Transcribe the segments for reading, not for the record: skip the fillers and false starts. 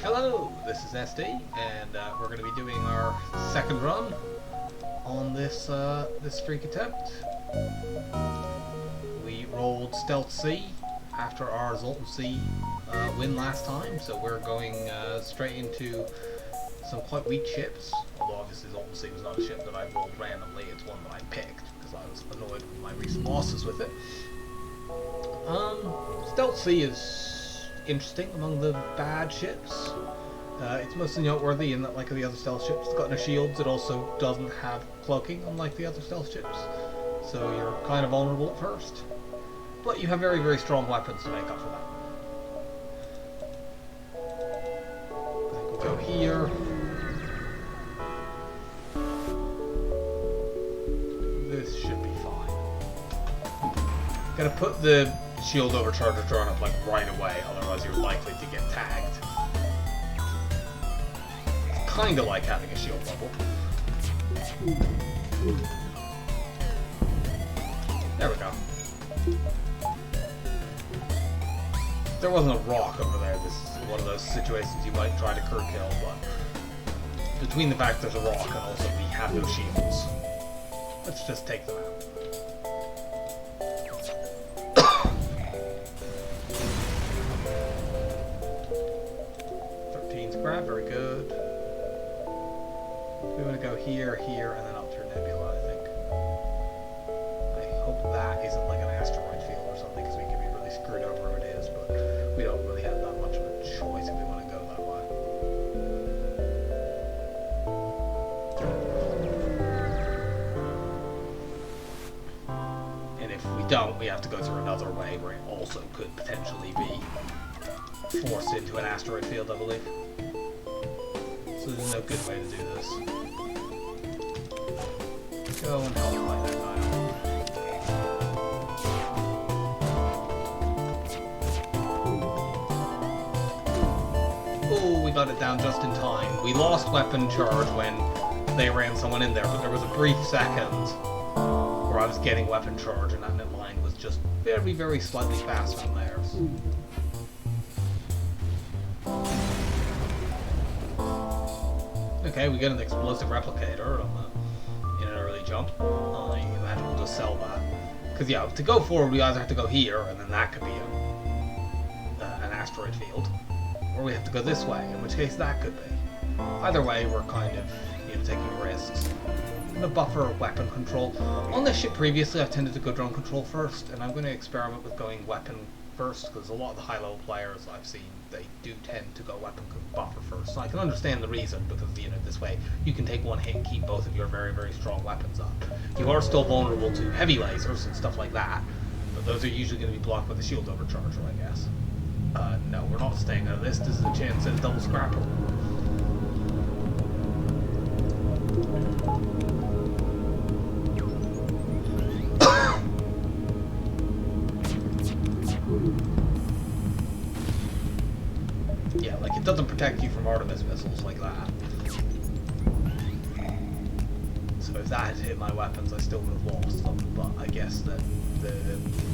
Hello, this is SD, and we're going to be doing our second run on this this streak attempt. We rolled Stealth C after our Zoltan C win last time, so we're going straight into some quite weak ships. Although obviously Zoltan C was not a ship that I rolled randomly; it's one that I picked because I was annoyed with my recent losses with it. Stealth C is interesting among the bad ships. It's mostly noteworthy in that, like the other stealth ships, it's got no shields. It also doesn't have cloaking, unlike the other stealth ships. So you're kind of vulnerable at first. But you have very, very strong weapons to make up for that. I think we'll go here. This should be fine. Gotta put the shield overcharger drone up like right away, otherwise you're likely to get tagged. It's kinda like having a shield bubble. There we go. If there wasn't a rock over there, this is one of those situations you might try to crew kill, but between the fact there's a rock and also we have no shields, let's just take them out. Grab, very good. We want to go here, here, and then up through Nebula, I think. I hope that isn't like an asteroid field or something, because we could be really screwed over if it is, but we don't really have that much of a choice if we want to go that way. And if we don't, we have to go through another way where it also could potentially be forced into an asteroid field, I believe. So there's no good way to do this. Go and help light that guy up. Oh, we got it down just in time. We lost weapon charge when they ran someone in there, but there was a brief second where I was getting weapon charge and that line was just very, very slightly faster than theirs. Okay, we get an explosive replicator in an early jump. I imagine we'll just sell that. Because yeah, to go forward we either have to go here, and then that could be an asteroid field, or we have to go this way, in which case that could be. Either way, we're kind of taking risks. I'm going to buffer weapon control. On this ship previously, I've tended to go drone control first, and I'm going to experiment with going weapon first, because a lot of the high-level players I've seen, they do tend to go weapon buffer first. So I can understand the reason, because this way you can take one hit and keep both of your very, very strong weapons up. You are still vulnerable to heavy lasers and stuff like that, but those are usually going to be blocked by the shield overcharger, I guess. No, we're not staying out of this. This is a chance at a double scrapper. Yeah, like it doesn't protect you from Artemis missiles like that. So if that had hit my weapons, I still would have lost them. But I guess that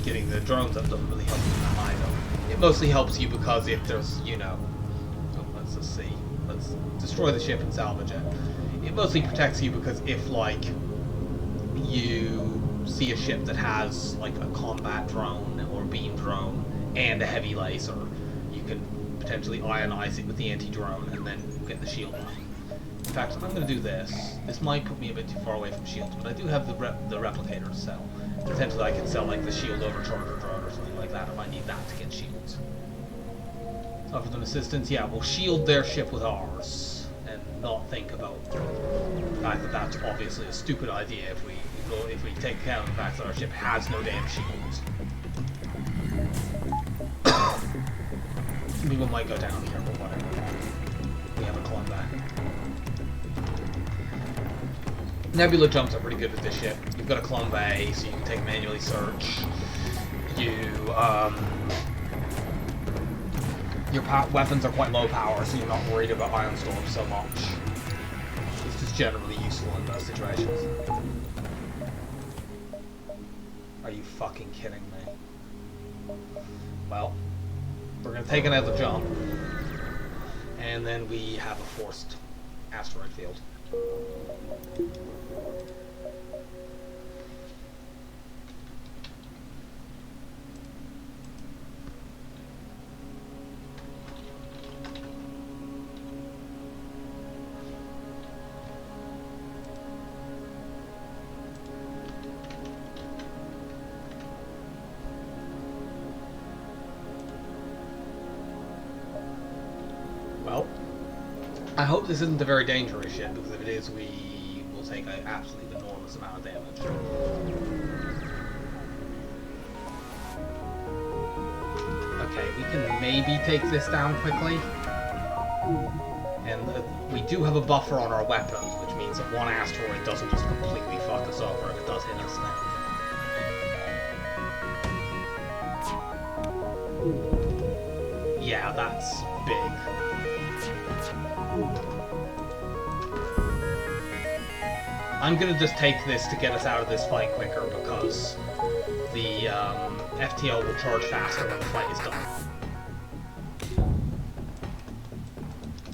getting the drones up doesn't really help you in that either. It mostly helps you because if there's, let's just see. Let's destroy the ship and salvage it. It mostly protects you because if, like, you see a ship that has, like, a combat drone or beam drone and a heavy laser, you can potentially ionize it with the anti-drone and then get the shield off. In fact, I'm going to do this. This might put me a bit too far away from shields, but I do have the replicator to sell. Potentially I could sell like the shield overcharger drone or something like that if I need that to get shields. Offer them assistance, yeah, we'll shield their ship with ours and not think about the fact that that's obviously a stupid idea if we take account of the fact that our ship has no damn shields. Some people might go down here, but whatever. We have a club back. Nebula jumps are pretty good with this ship. You've got a clone bay, so you can take manually search. Your weapons are quite low power, so you're not worried about ion storms so much. It's just generally useful in those situations. Are you fucking kidding me? Well, we're going to take another jump. And then we have a forced asteroid field. Well, I hope this isn't a very dangerous ship, because if it is, we will take an absolutely enormous amount of damage. Okay, we can maybe take this down quickly. And we do have a buffer on our weapons, which means that one asteroid doesn't just completely fuck us over if it does hit us now. Yeah, that's big. I'm gonna just take this to get us out of this fight quicker, because the FTL will charge faster when the fight is done.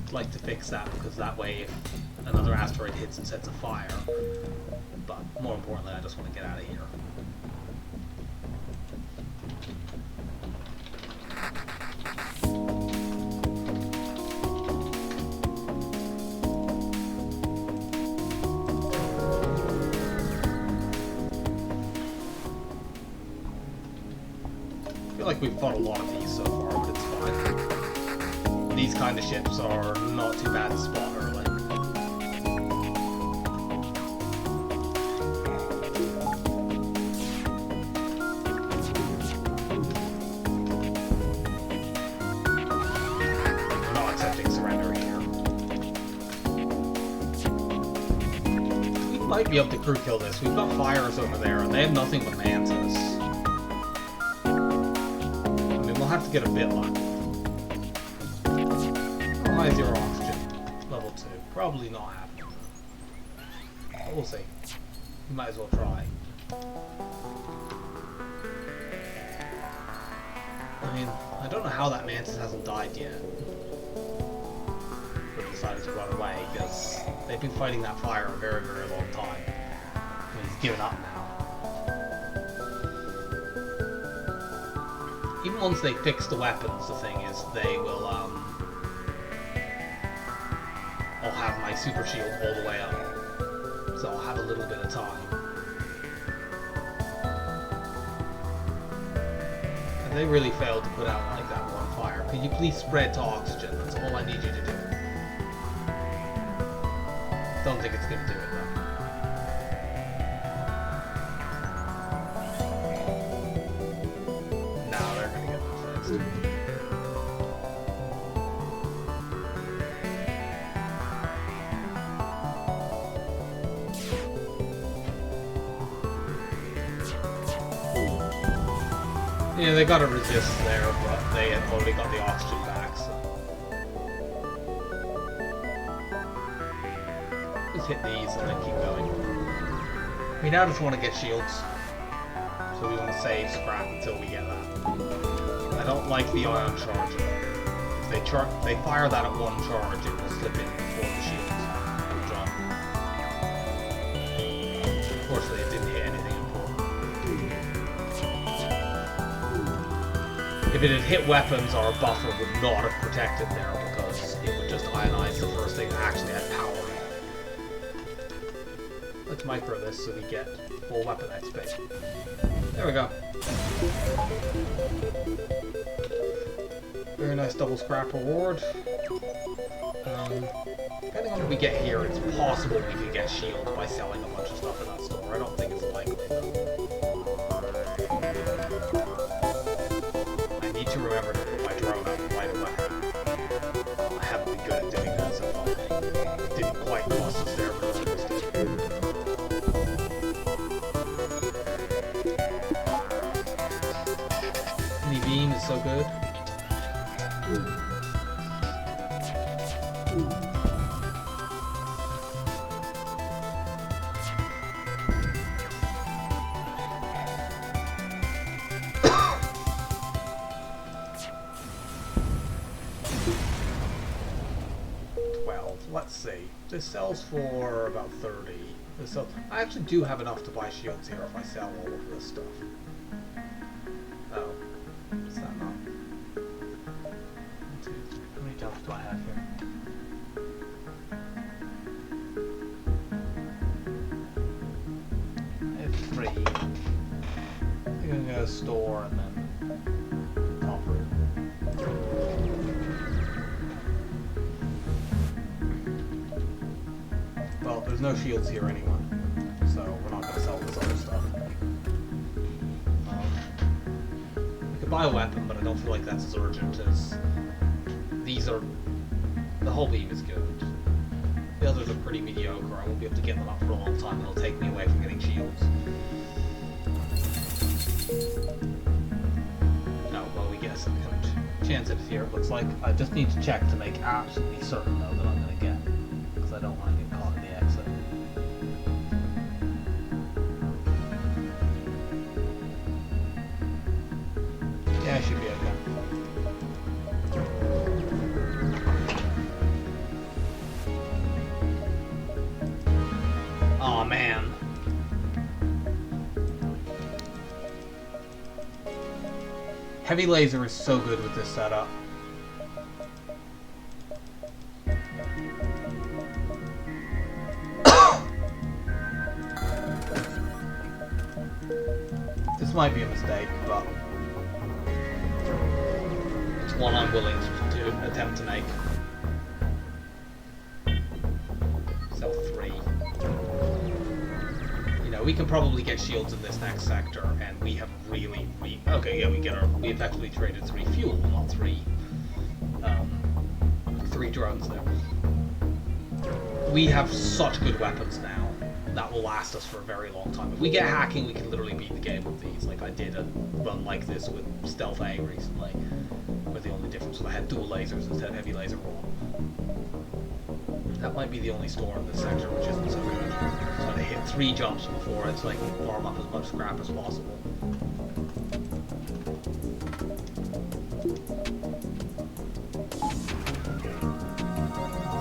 I'd like to fix that, because that way if another asteroid hits and sets a fire. But more importantly, I just want to get out of here. I feel like we've fought a lot of these so far, but it's fine. These kind of ships are not too bad to spot early. We're not accepting surrender here. We might be able to crew kill this. We've got fires over there, and they have nothing but mantas. We'll have to get a bit lucky. How high is your oxygen? Level 2. Probably not happening. But we'll see. We might as well try. I mean, I don't know how that mantis hasn't died yet. But decided to run away, because they've been fighting that fire a very, very long time. And he's given up now. Even once they fix the weapons, the thing is, they will, I'll have my super shield all the way up. So I'll have a little bit of time. And they really failed to put out, like, that one fire. Could you please spread to oxygen? That's all I need you to do. Don't think it's gonna do it, though. Yeah, they gotta resist there, but they had already got the oxygen back, so... Just hit these and then keep going. We now just want to get shields. So we want to save scrap until we get that. I don't like the ion charger. If they fire that at one charge, it will slip in before the shields will jump. Unfortunately, it didn't hit anything important. If it had hit weapons, our buffer would not have protected there, because it would just ionize the first thing that actually had power in it. Let's micro this so we get full weapon XP. There we go. Very nice double scrap reward. Depending on what we get here, it's possible we could get shield by selling a bunch of stuff in that store. I don't think it's likely, though. I need to remember to put my drone up right away. I haven't been good at doing that so far. It didn't quite cost us there, but almost did. The beam is so good. 12. Let's see. This sells for about 30. I actually do have enough to buy shields here if I sell all of this stuff. Oh. Is that not? 1, 2, 3. How many jumps do I have here? I have 3. I think I'm gonna store and then offer it. Well, there's no shields here anyway, so we're not going to sell this other stuff. We could buy a weapon, but I don't feel like that's as urgent as these are. The whole beam is good. The others are pretty mediocre. I won't be able to get them up for a long time, and it'll take me away from getting shields. No, well, we get a second chance at it here, it looks like. I just need to check to make absolutely certain, though, that I'm going to get, because I don't want to get caught in the exit. Yeah, I should be okay. Aw, man. Heavy laser is so good with this setup. This might be a mistake, but it's one I'm willing to attempt to make. Sell 3. You know, we can probably get shields in this next sector, and we have really, okay, yeah, we effectively traded 3 fuel, not 3 drones there. We have such good weapons now that will last us for a very long time. If we get hacking, we can literally beat the game with these. Like I did a run like this with Stealth A recently, where the only difference was I had dual lasers instead of heavy laser 1. That might be the only store in this sector which isn't so good. So they hit 3 jumps before it's like farm up as much scrap as possible.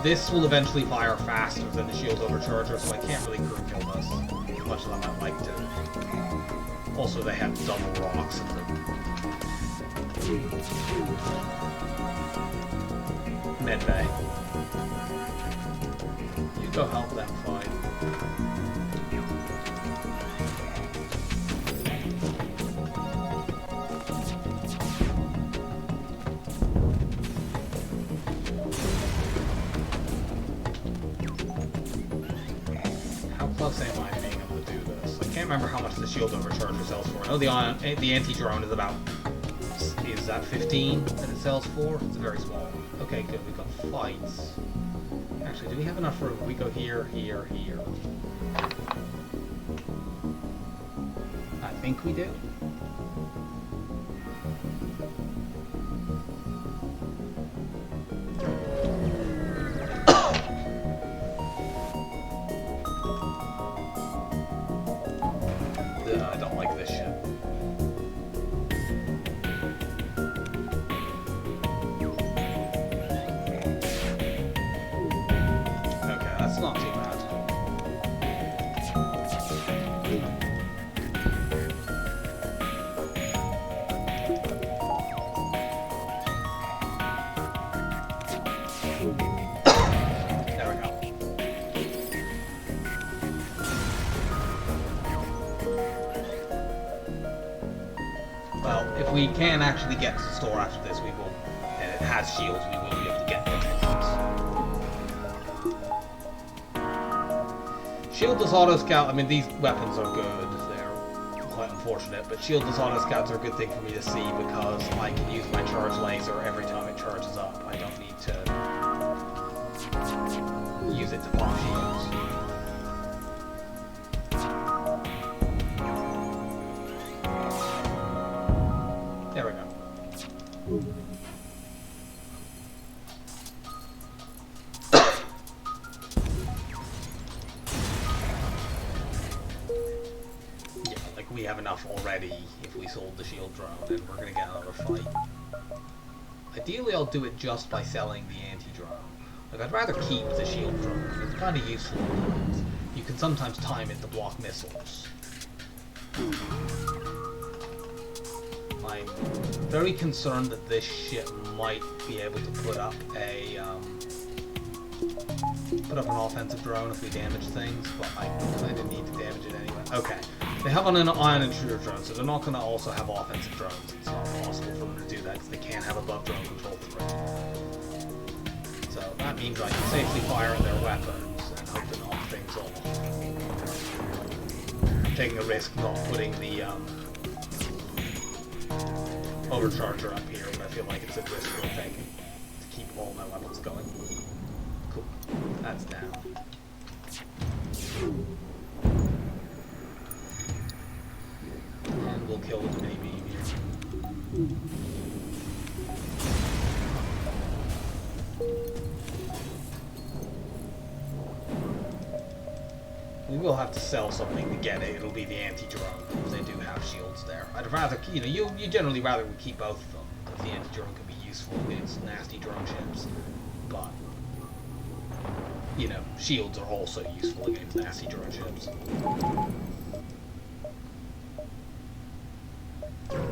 This will eventually fire faster than the shield overcharger, so I can't really crew kill this as much as I might like to. Also, they have double rocks in the med bay. You go help them fight. Close am I being able to do this? I can't remember how much the shield overcharger sells for. I know the anti-drone is about, is that 15 that it sells for? It's very small. Okay, good, we've got fights. Actually, do we have enough room? We go here, here, here. I think we do. I don't like this shit. Okay, that's not too bad. There we go. Well, if we can actually get to the store after this, we will, and it has shields, we will be able to get them. Shieldless auto scout, I mean, these weapons are good, they're quite unfortunate, but shieldless auto scouts are a good thing for me to see because I can use my charge laser every time it charges up. I don't need to use it to pop shields. There we go. Yeah, like we have enough already if we sold the shield drone, and we're gonna get another fight. Ideally, I'll do it just by selling the anti-drone. Like, I'd rather keep the shield drone. It's kind of useful. You can sometimes time it to block missiles. I'm very concerned that this ship might be able to put up an offensive drone if we damage things, but I kind of need to damage it anyway. Okay, they have an ion intruder drone, so they're not going to also have offensive drones. It's not possible for them to do that because they can't have above drone control 3. So that means I can safely fire at their weapons and hope to knock things off. I'm taking a risk not putting the overcharger up here, but I feel like it's a risk we're taking to keep all my weapons going. Cool. That's down. And we'll kill the mini beam here. We will have to sell something to get it. It'll be the anti-drone, because they do have shields there. I'd rather, you know, you generally rather would keep both of them, because the anti-drone can be useful against nasty drone ships. But, you know, shields are also useful against nasty drone ships.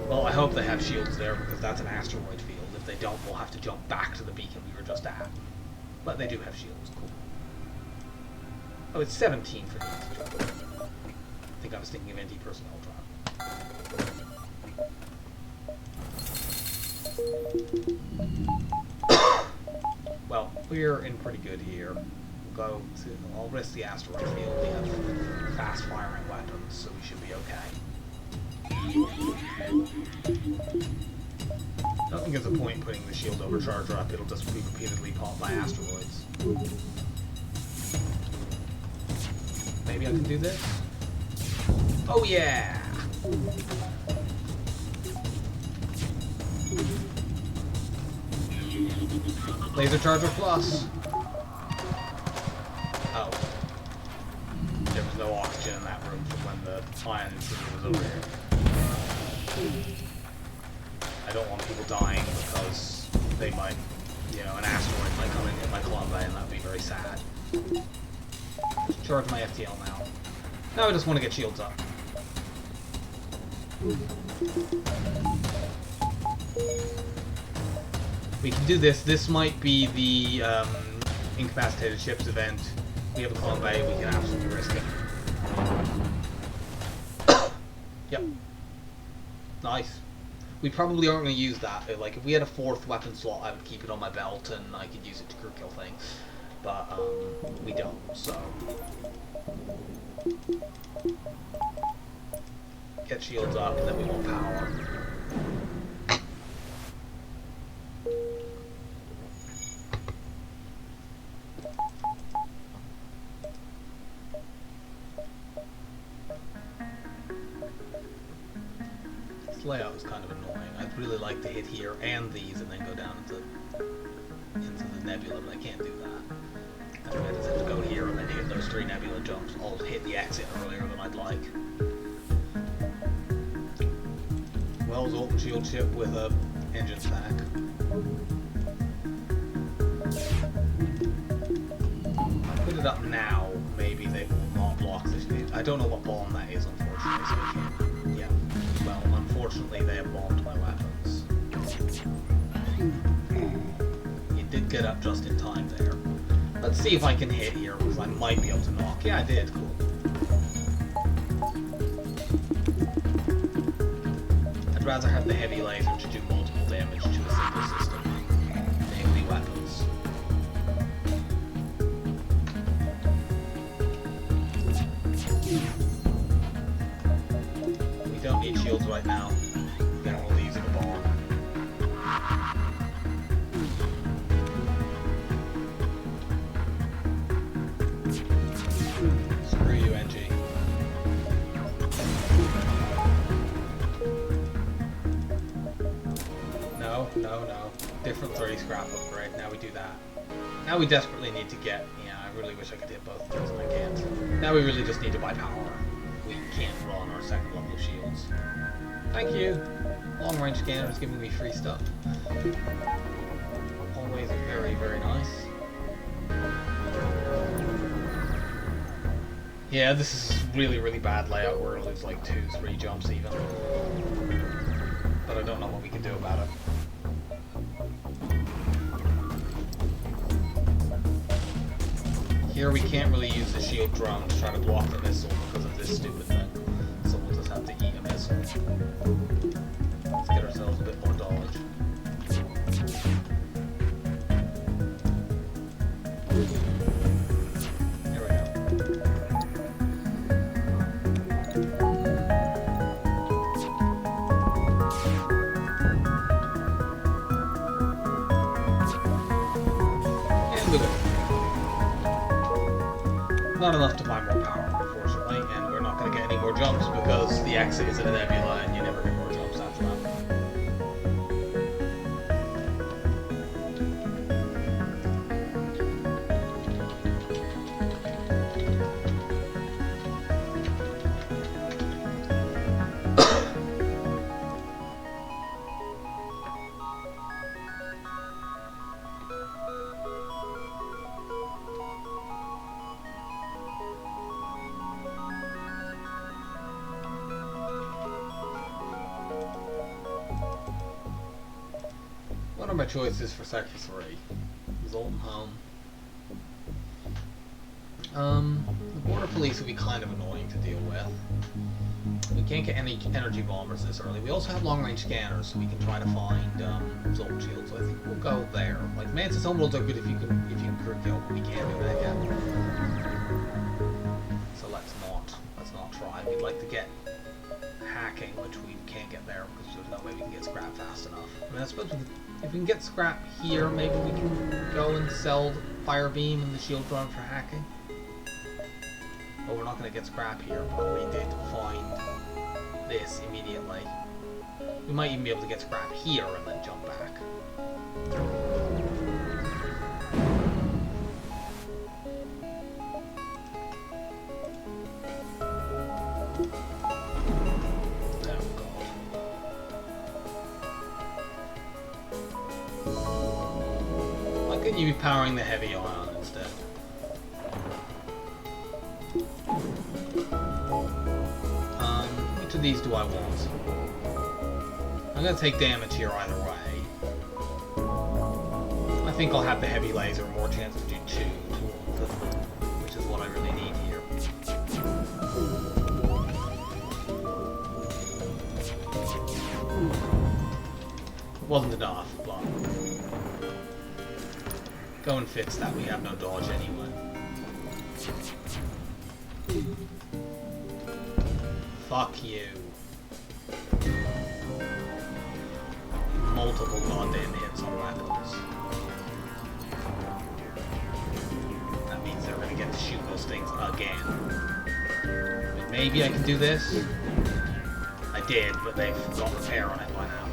Well, I hope they have shields there, because that's an asteroid field. If they don't, we'll have to jump back to the beacon we were just at. But they do have shields. Cool. Oh, it's 17 for the anti-drone. I think I was thinking of anti-personnel drone. Well, we're in pretty good here. I'll risk the asteroid field. We have fast firing weapons, so we should be okay. I don't think there's a point putting the shield overcharger up. It'll just be repeatedly caught by asteroids. Maybe I can do this? Oh yeah! Laser Charger Plus! Oh. There was no oxygen in that room from when the ion intruder was over here. I don't want people dying because they might, you know, an asteroid might come and hit my Columba and that would be very sad. Charge my FTL now. Now I just want to get shields up. We can do this. This might be the incapacitated ships event. We have a Columba, we can absolutely risk it. Yep. Nice. We probably aren't going to use that. Like, if we had a 4th weapon slot, I would keep it on my belt and I could use it to crew kill things. But, we don't, so... Get shields up, and then we want power. This layout is kind of annoying. I'd really like to hit here and these, and then go down into the nebula, but I can't do that. I just have to go here and then hit those 3 nebula jumps. I'll hit the exit earlier than I'd like. Wells open shield ship with a engine stack. If I put it up now, maybe they will not block this. I don't know what bomb that is, unfortunately, so I can't. Yeah. Well, unfortunately, they have bombed my weapons. You did get up just in time there. Let's see if I can hit here, because I might be able to knock. Yeah, I did. Cool. I'd rather have the heavy laser to do multiple damage to a single system. Namely weapons. We don't need shields right now. Then we'll use the bomb. Screw you, NG. No. Different 30 scrap upgrade. Now we do that. Now we desperately need to get... Yeah, I really wish I could hit both of those and I can't. Now we really just need to buy power. We can't run our 2nd level shields. Thank you! Long range scanner is giving me free stuff. Always very, very nice. Yeah, this is really, really bad layout where it lose like 2-3 jumps even. But I don't know what we can do about it. Here we can't really use the shield drone to try to block the missile because of this stupid thing. So we'll just have to eat a missile. Let's get ourselves a bit more dodge. Here we go. And we go. Not enough to buy more power, unfortunately, and we're not going to get any more jumps because the exit is in a nebula and you never get more jumps after that. What are my choices for Sector 3? Zoltan home. The border police would be kind of annoying to deal with. We can't get any energy bombers this early. We also have long-range scanners, so we can try to find Zoltan shields. So I think we'll go there. Like Mantis homeworlds are good if you can crew kill, but we can't do that yet. So let's not try. We'd like to get hacking, which we can't get there because there's no way we can get scrap fast enough. I mean, I suppose if we can get scrap here, maybe we can go and sell Fire Beam and the shield drone for hacking. But we're not going to get scrap here, but we did find this immediately. We might even be able to get scrap here and then jump back. You be powering the heavy ion instead. Which of these do I want? I'm gonna take damage here either way. I think I'll have the heavy laser, more chance to do 2 tools, which is what I really need here. It wasn't enough, but go and fix that, we have no dodge anyway. Fuck you. Multiple goddamn hits on weapons. That means they're gonna get to shoot those things again. Maybe I can do this? I did, but they've got repair on it by now.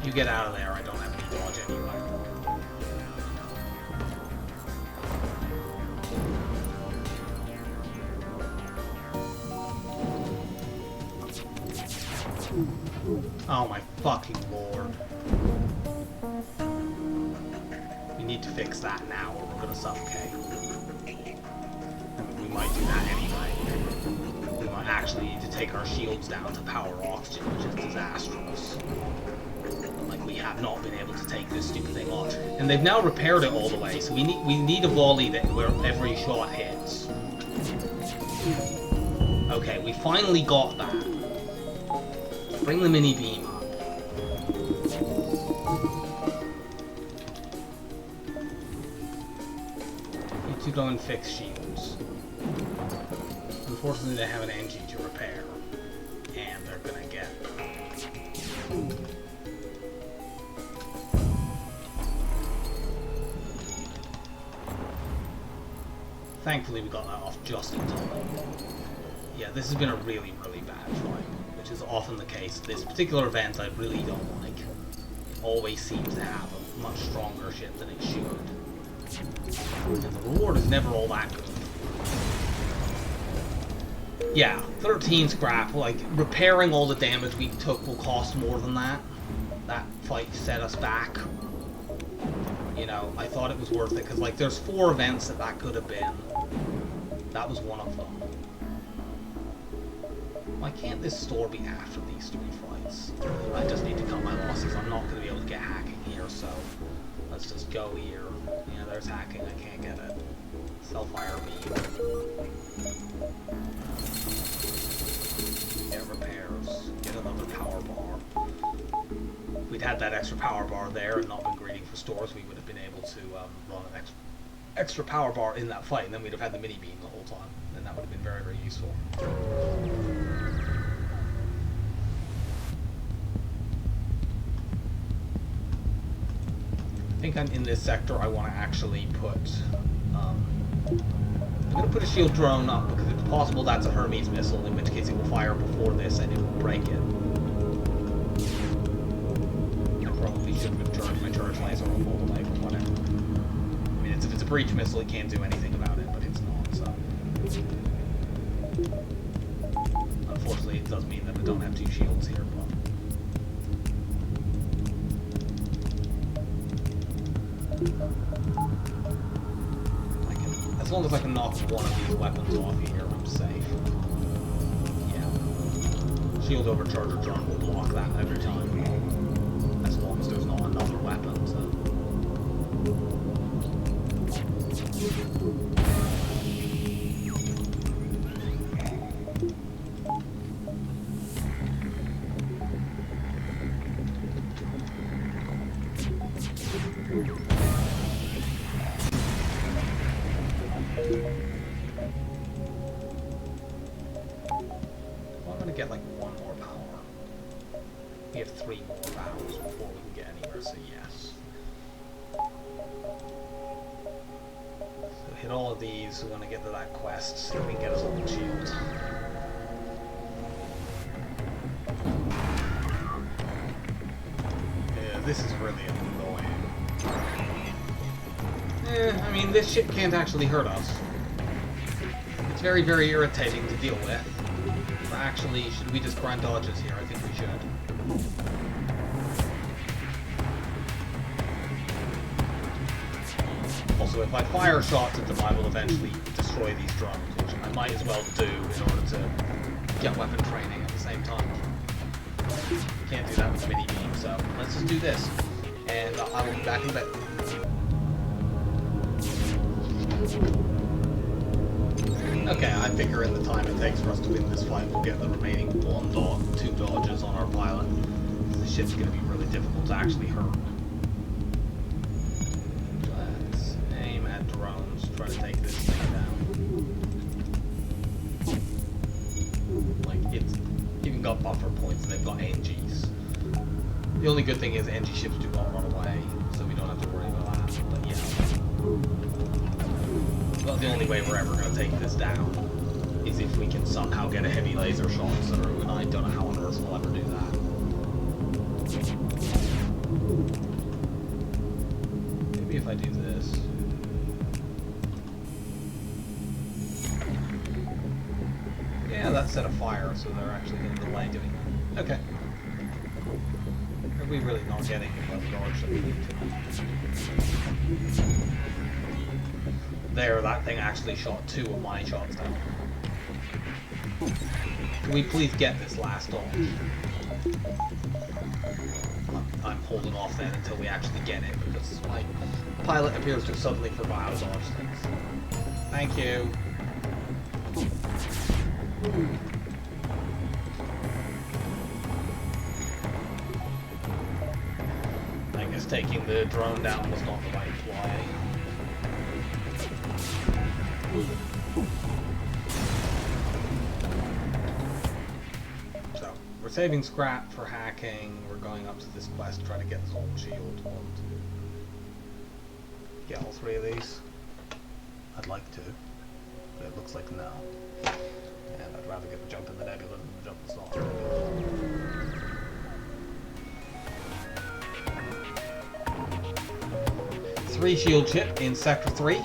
You get out of there, I don't have any dodge anyway. Oh my fucking lord. We need to fix that now or we're gonna suffocate. I mean, we might do that anyway. We might actually need to take our shields down to power oxygen, which is disastrous. Like, we have not been able to take this stupid thing on. And they've now repaired it all the way, so we need a volley that where every shot hits. Okay, we finally got that. Bring the mini beam up. Need to go and fix shields. Unfortunately, they have an engine to repair. And they're gonna get... Thankfully, we got that off just in time. Yeah, this has been a really, really bad fight, which is often the case. This particular event I really don't like. It always seems to have a much stronger ship than it should. And the reward is never all that good. Yeah, 13 scrap, like, repairing all the damage we took will cost more than that. That fight set us back. you know, I thought it was worth it, because, like, there's 4 events that could have been. That was one of them. Why can't this store be after these 3 fights? I just need to cut my losses. I'm not going to be able to get hacking here, so let's just go here. Yeah, there's hacking. I can't get it. Self-fire beam. Get repairs. Get another power bar. If we'd had that extra power bar there and not been greeting for stores, we would have been able to run an extra power bar in that fight, and then we'd have had the mini beam the whole time, and that would have been very, very useful. I think I'm in this sector. I want to actually put I'm going to put a shield drone up, because it's possible that's a Hermes missile, in which case it will fire before this and it will break it. I probably should have charged my charge laser all the way, but whatever. I mean, if it's a breach missile, it can't do anything about it, but it's not, so. Unfortunately, it does mean that I don't have 2 shields here, but. As long as I can knock one of these weapons off here, I'm safe. Yeah. Shield overcharger drone will block that every time. As long as there's not another weapon, so. I'm gonna get like 1 more power. We have 3 more powers before we can get anywhere, so yes. So hit all of these, we're gonna get to that quest, see if we can get us all the shields. Yeah, this is really annoying. I mean, this shit can't actually hurt us. It's very, very irritating to deal with. But actually, should we just grind dodges here? I think we should. Also, if I fire shots at them, I will eventually destroy these drones, which I might as well do in order to get weapon training at the same time. Can't do that with mini beam, so let's just do this. And I will be back in a bit. Okay, I figure in the time it takes for us to win this fight, we'll get the remaining 2 dodges on our pilot. This shit's gonna be really difficult to actually hurt. Let's aim at drones, try to take this thing down. Like, it's even got buffer points and they've got NGs. The only good thing is NG ships do not run away, so we don't have to worry about that, but yeah. Well, the only way we're ever going to take this down is if we can somehow get a heavy laser shot through, and I don't know how on earth we'll ever do that. Maybe if I do this. Yeah, that set a fire, so they're actually going to delay doing that. Okay. Are we really not getting the dodge that we need to? There, that thing actually shot 2 of my shots down. Can we please get this last dodge? I'm holding off then until we actually get it, because my pilot appears to have suddenly forgot how to dodge things. Thank you. I guess taking the drone down was not the right play. So, we're saving scrap for hacking. We're going up to this quest to try to get this whole shield. Get all 3 of these. I'd like to, but it looks like no. And I'd rather get the jump in the nebula than the jump in the star. 3 shield chip in Sector 3.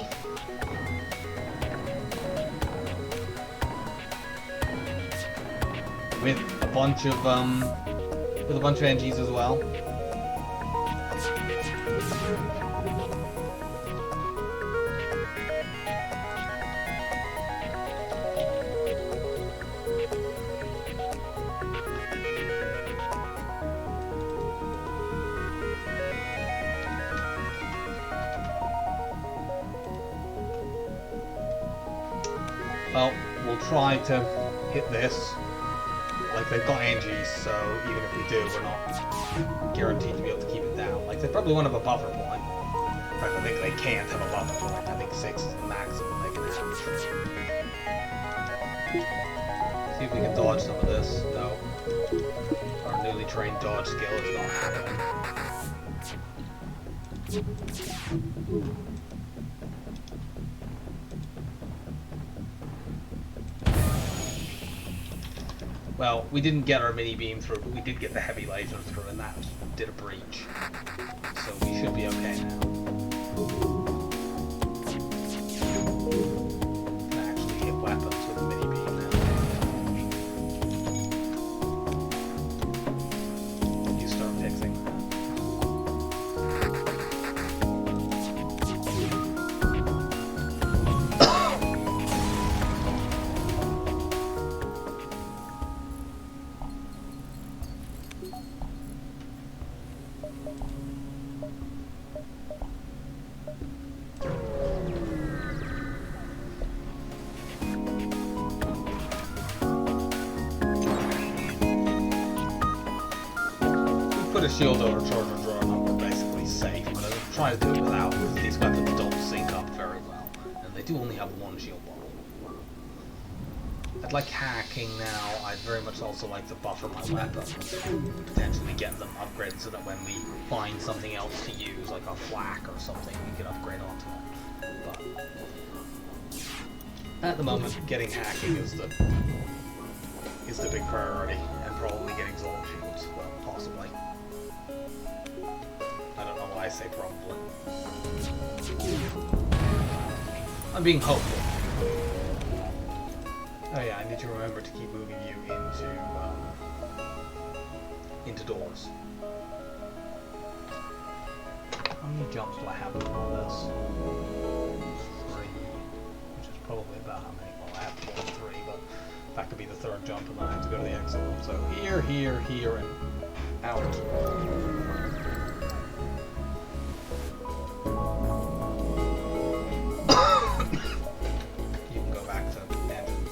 With a bunch of NGs as well. Well, we'll try to hit this. Like, they've got NGs, so even if we do, we're not guaranteed to be able to keep it down. Like, they probably won't have a buffer point. In fact, I think they can't have a buffer point. I think 6 is the maximum they can have. See if we can dodge some of this. No. Our newly trained dodge skill is not happening. Well, we didn't get our mini beam through, but we did get the heavy laser through, and that did a breach. So we should be okay now. Can actually hit weapons with the mini beam now. You start fixing that. Put a shield over charger drawer and we're basically safe, but I'm trying to do it without, because these weapons don't sync up very well, and they do only have one shield bottle. I'd like hacking now. I'd very much also like to buffer my weapons, potentially get them upgraded so that when we find something else to use, like a flak or something, we can upgrade onto it. But at the moment, getting hacking is the big priority, and probably getting Zolom shields, well, possibly. I don't know why I say probably. I'm being hopeful. Oh yeah, I need to remember to keep moving you into doors. How many jumps do I have before this? 3, which is probably about how many. Well, I have 3, but that could be the 3rd jump, and then I have to go to the exit room. So here, here, here, and out. You can go back to engines.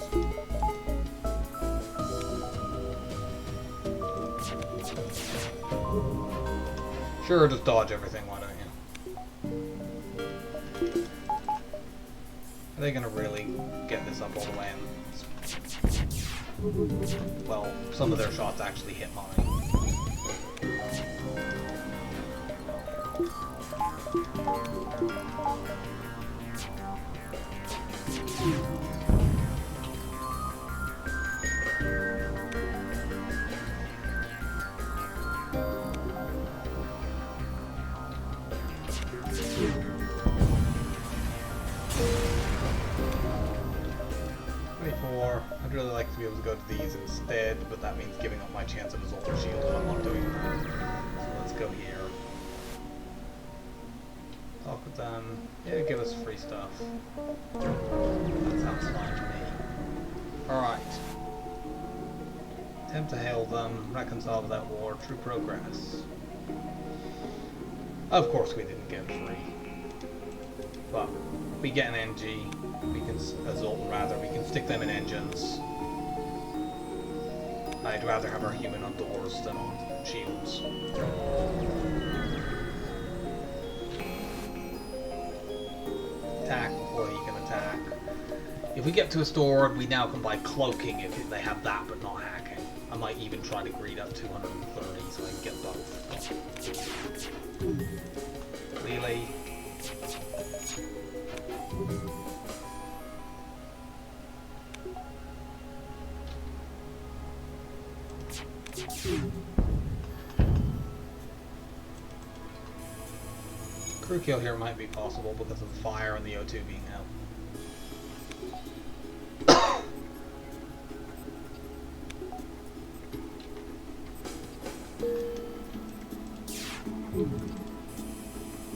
Sure, just dodge everything, why don't you? Are they gonna really get this up all the way? And well, some of their shots actually hit mine. I'd really like to be able to go to these instead, but that means giving up my chance of a Zolom shield, and I'm not doing that. So let's go here. Talk with them. Yeah, give us free stuff. That sounds fine to me. Alright. Attempt to hail them, reconcile with that war, true progress. Of course we didn't get free. But we get an NG. We can, a Zolom rather, we can stick them in engines. I'd rather have our human on doors than on shields. Attack before he can attack. If we get to a store, we now can buy cloaking if they have that but not hacking. I might even try to greed up 230 so I can get both. Really? Crew kill here might be possible because of the fire and the O2 being out.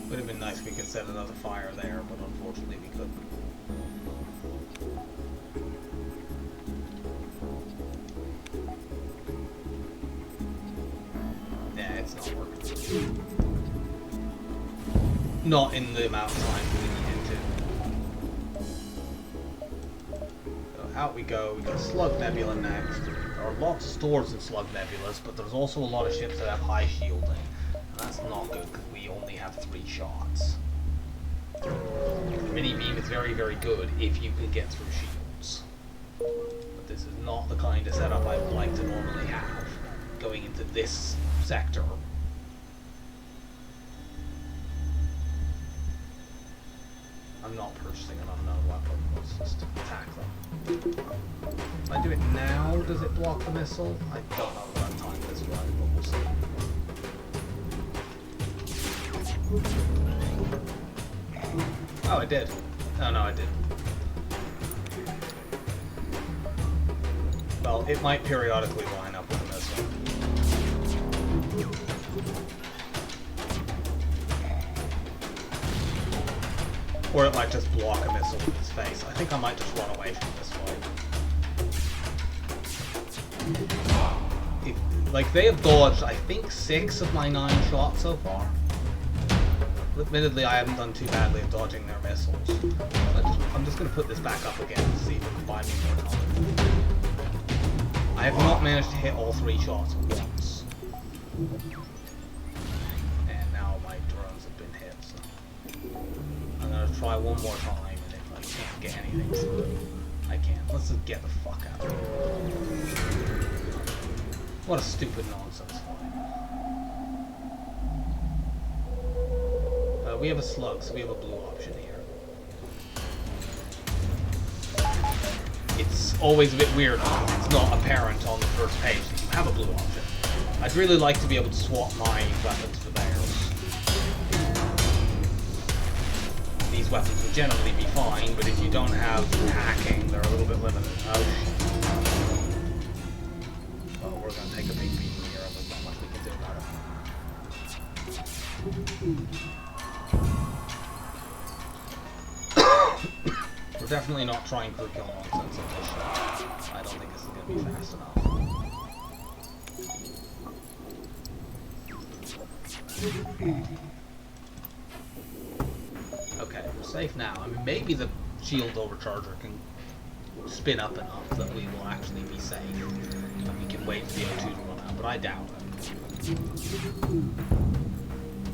Would have been nice if we could set another fire there, but unfortunately we couldn't. It's not working. Not in the amount of time we need it to. So out we go. We got Slug Nebula next. There are lots of stores in Slug Nebulas, but there's also a lot of ships that have high shielding. And that's not good because we only have 3 shots. The mini beam is very, very good if you can get through shields. But this is not the kind of setup I would like to normally have going into this sector. I'm not purchasing an unknown weapon, let's just attack them. If I do it now, does it block the missile? I don't know if I've timed this right, but we'll see. Oh, I did. Oh, no, I didn't. Well, it might periodically line up with the missile. Or it might just block a missile with its face. I think I might just run away from this fight. Like, they have dodged, I think, 6 of my 9 shots so far. Admittedly, I haven't done too badly at dodging their missiles. I'm just going to put this back up again to see if it can buy me more time. I have not managed to hit all 3 shots at once. And now my drones have been hit, so I'm going to try one more time, and if I can't get anything through, I can't. Let's just get the fuck out of here. What a stupid nonsense fight. We have a slug, so we have a blue option here. It's always a bit weird because it's not apparent on the first page that you have a blue option. I'd really like to be able to swap my weapons for theirs. These weapons would generally be fine, but if you don't have hacking, they're a little bit limited. Oh shit. Well, we're going to take a big beam here, and there's not much we can do about it. We're definitely not trying crew kill nonsense on this shot. I don't think this is going to be fast enough. Okay, we're safe now. I mean, maybe the shield overcharger can spin up enough that we will actually be safe. And we can wait for the O2 to run out, but I doubt it.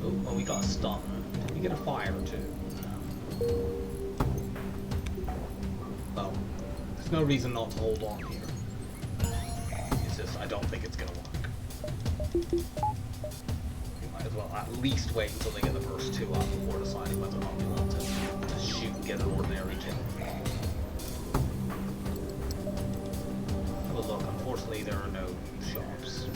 Oh, well, we got a stun. Did we get a fire too? No. Well, there's no reason not to hold on here. It's just, I don't think it's gonna work. We might as well at least wait until they get the first 2 up before deciding whether or not we want to shoot and get an ordinary kill. Have a look, unfortunately there are no shops.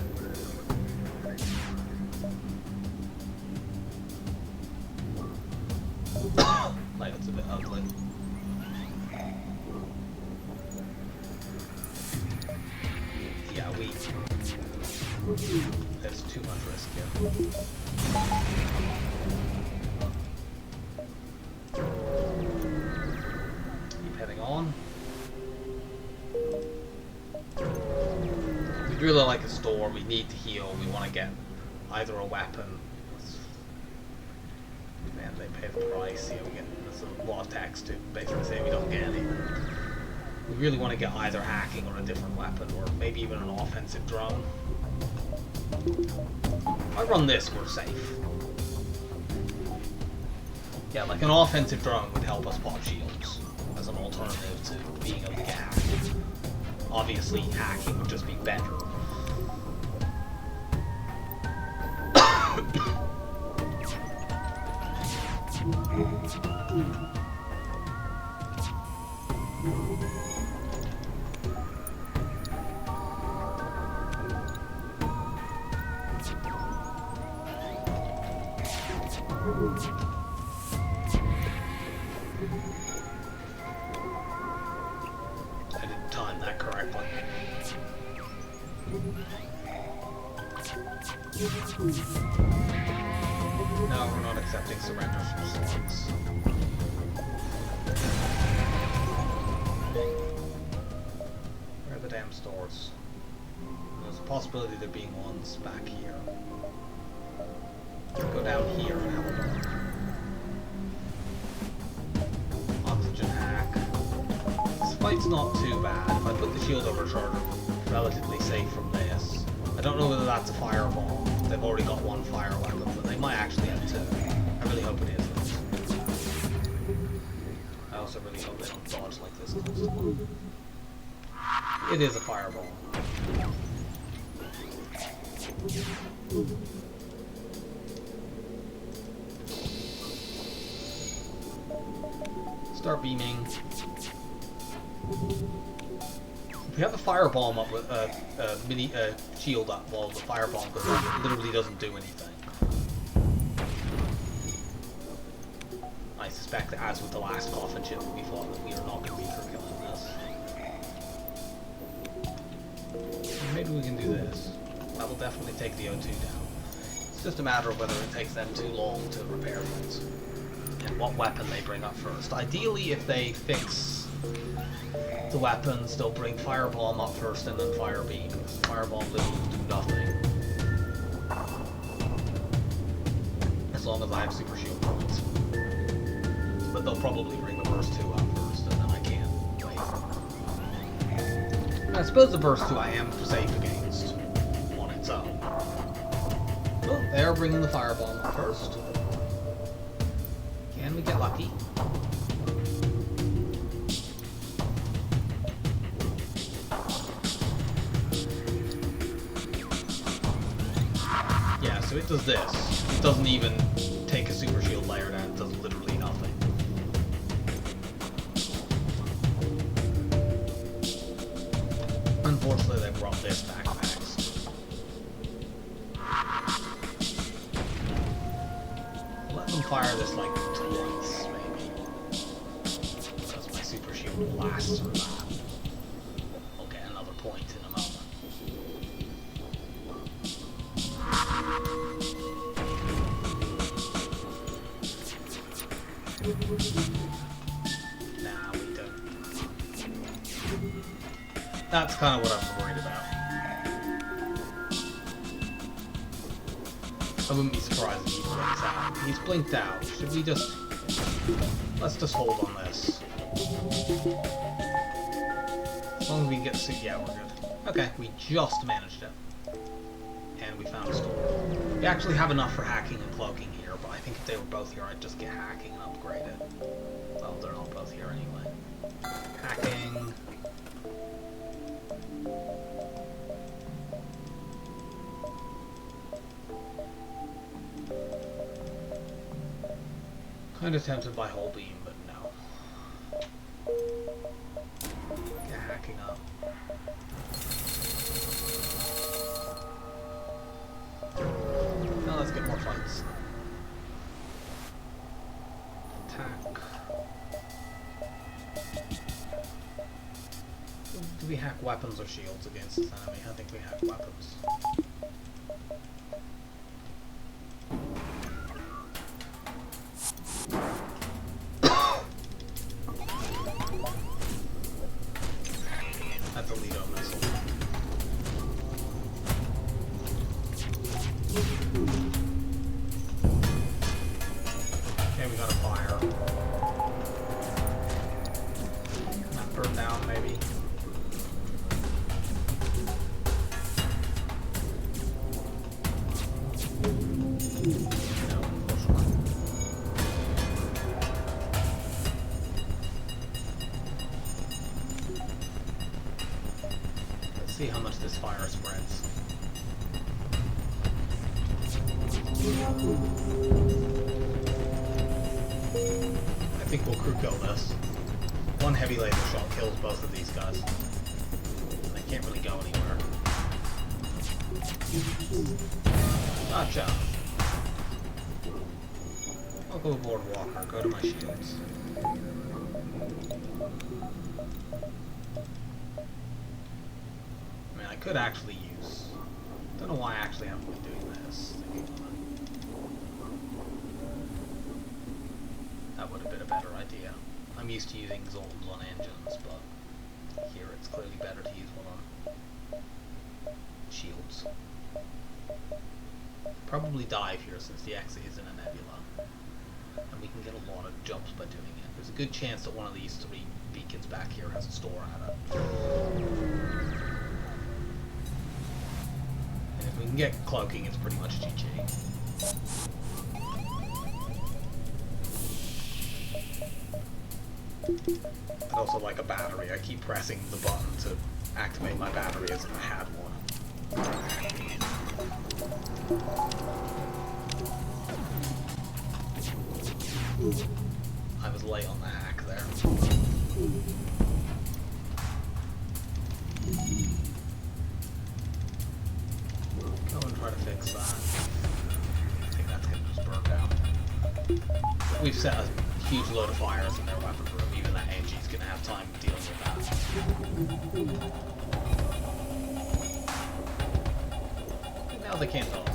Like, it's a bit ugly. Yeah, there's too much risk here. Keep heading on. We'd really like a store, we need to heal, we want to get either a weapon. Man, they pay the price, yeah, we get there's a lot of text to basically say we don't get any. We really want to get either hacking or a different weapon, or maybe even an offensive drone. If I run this, we're safe. Yeah, like an offensive drone would help us pop shields as an alternative to being able to get hacked. Obviously, hacking would just be better. I didn't time that correctly. No, we're not accepting surrender from slugs. Where are the damn stores? There's a possibility there being ones back here. Let's go down here and have a look. Oxygen hack. This fight Sight's not too bad. If I put the shield overcharger, relatively safe from this. I don't know whether that's a fireball. They've already got one fire weapon, but they might actually have two. I really hope it isn't. I also really hope they don't dodge like this constantly. It is a fireball. Start beaming. If we have a firebomb up with a mini shield up while the firebomb goes up, it literally doesn't do anything. I suspect that, as with the last coffin ship, we thought that we are not going to be for killing this. Maybe we can do this. That will definitely take the O2 down. It's just a matter of whether it takes them too long to repair things. And what weapon they bring up first. Ideally, if they fix the weapons, they'll bring Firebomb up first and then Fire Beam. Firebomb will do nothing. As long as I have Super Shield points. But they'll probably bring the Burst 2 up first, and then I can't wait. I suppose the Burst 2 I am safe against on its own. Oh, they are bringing the Firebomb up first. Can we get lucky? Yeah, so it does this. It doesn't even take a Super Shield layer down. It does literally nothing. Unfortunately, they brought this back next. Let them fire this like twice, maybe. Because my Super Shield will last through that. I'll get another point in a moment. Nah, we don't. That's kind of what I'm worried about. I wouldn't be surprised if he blinks out. He's blinked out. Should we just... Let's just hold on this. As long as we can get... Yeah, we're good. Okay, we just managed it. And we found a storm. We actually have enough for hacking and cloaking here, but I think if they were both here, I'd just get hacking and upgrade it. Well, they're not both here anyway. Hacking... Kind of tempted by whole beam, but no. Get hacking up. Now let's get more fights. Attack. Do we hack weapons or shields against this enemy? I think we hack weapons. That's a Lido missile. Okay, we got a fire. Not burn down, maybe. No, unfortunately. Let's see how much this fire spreads. I think we'll crew kill this. One heavy laser shot kills both of these guys. They can't really go anywhere. Gotcha. I'll go aboard Walker, go to my shields. I mean, I could actually use... Don't know why I actually haven't been doing this. That would have been a better idea. I'm used to using Zoltans on engines, but here it's clearly better to use one on shields. Probably dive here since the exit is in a nebula. And we can get a lot of jumps by doing it. There's a good chance that one of these 3 beacons back here has a store at it. And if we can get cloaking, it's pretty much GG. I'd also like a battery. I keep pressing the button to activate my battery as if I had one. I was late on the hack there. Go and try to fix that. I think that's gonna just burn out. We've set a huge load of fires in their weapon room. Even that NG's gonna have time dealing with that. Now they can't dodge.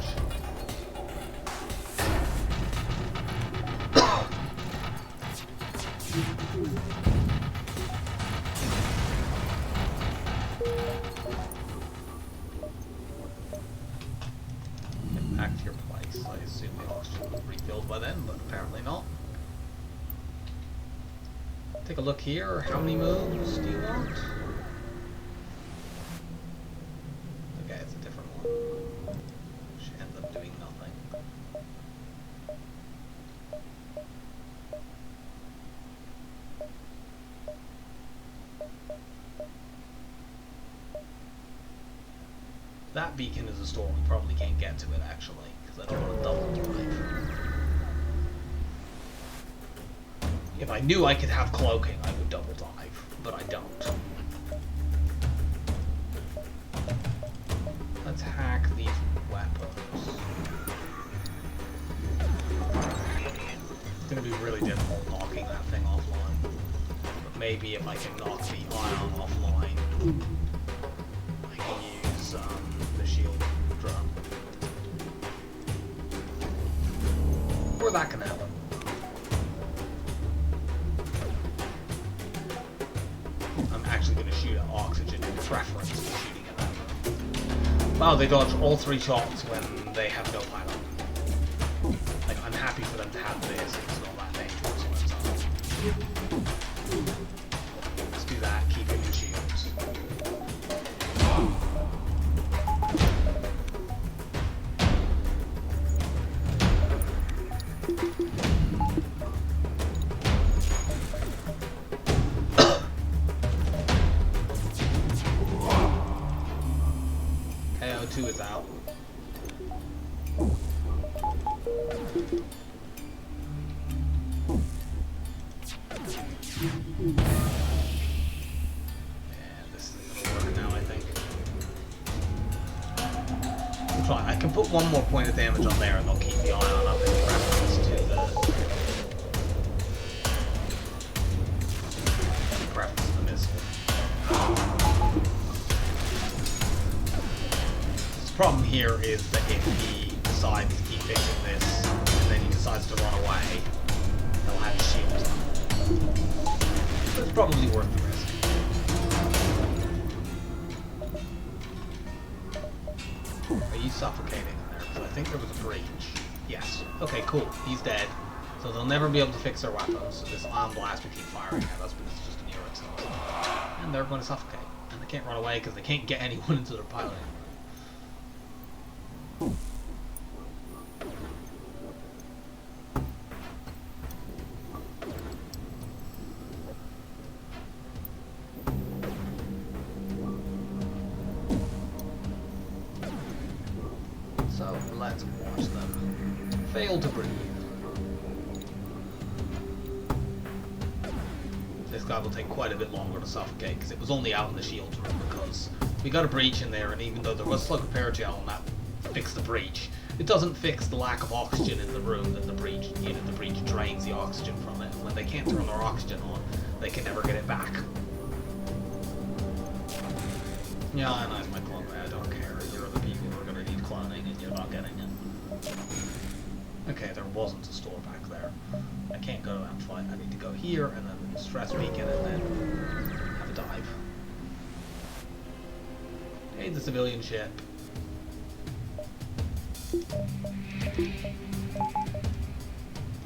Get back to your place. I assume the oxygen was refilled by then, but apparently not. Take a look here. How many moves do you want? Okay, it's a different one. Which ends up doing nothing. That beacon is a store we probably can't get to it actually, because I don't want to double drive. If I knew I could have cloaking, I would double dive, but I don't. Let's hack these weapons. It's going to be really difficult knocking that thing offline. But maybe if I can knock the ion offline, I can use the shield drum. Or that can happen. I'm actually going to shoot at oxygen in preference to shooting at that. Wow, they dodge all 3 shots when they have no pylon. Like, I'm happy for them to have this, it's not that dangerous on its own. Let's do that, keep him in shields. KO2 is out. This isn't gonna work now, I think. I'll try. I can put one more point of damage on there and they'll keep the ion up in preference to the missile. The problem here is that if he decides to keep fixing this and then he decides to run away, he'll have his shields up. But it's probably worth the risk. Are you suffocating in there? Because I think there was a breach. Yes. Okay, cool. He's dead. So they'll never be able to fix their weapons. So this ion blast will keep firing at us, but it's just an irritant. And they're going to suffocate. And they can't run away because they can't get anyone into their pilot. So let's watch them fail to breathe. This guy will take quite a bit longer to suffocate because it was only out in the shield room because we got a breach in there, and even though there was slug repair gel and that fixed the breach, it doesn't fix the lack of oxygen in the room that the breach, the breach drains the oxygen from it. When they can't turn their oxygen on, they can never get it back. Yeah, ionize my clone, I don't care. You're the people who are going to need cloning and you're not getting it. Okay, there wasn't a store back there. I can't go and fight. I need to go here and then stress beacon and then have a dive. Hey, the civilian ship.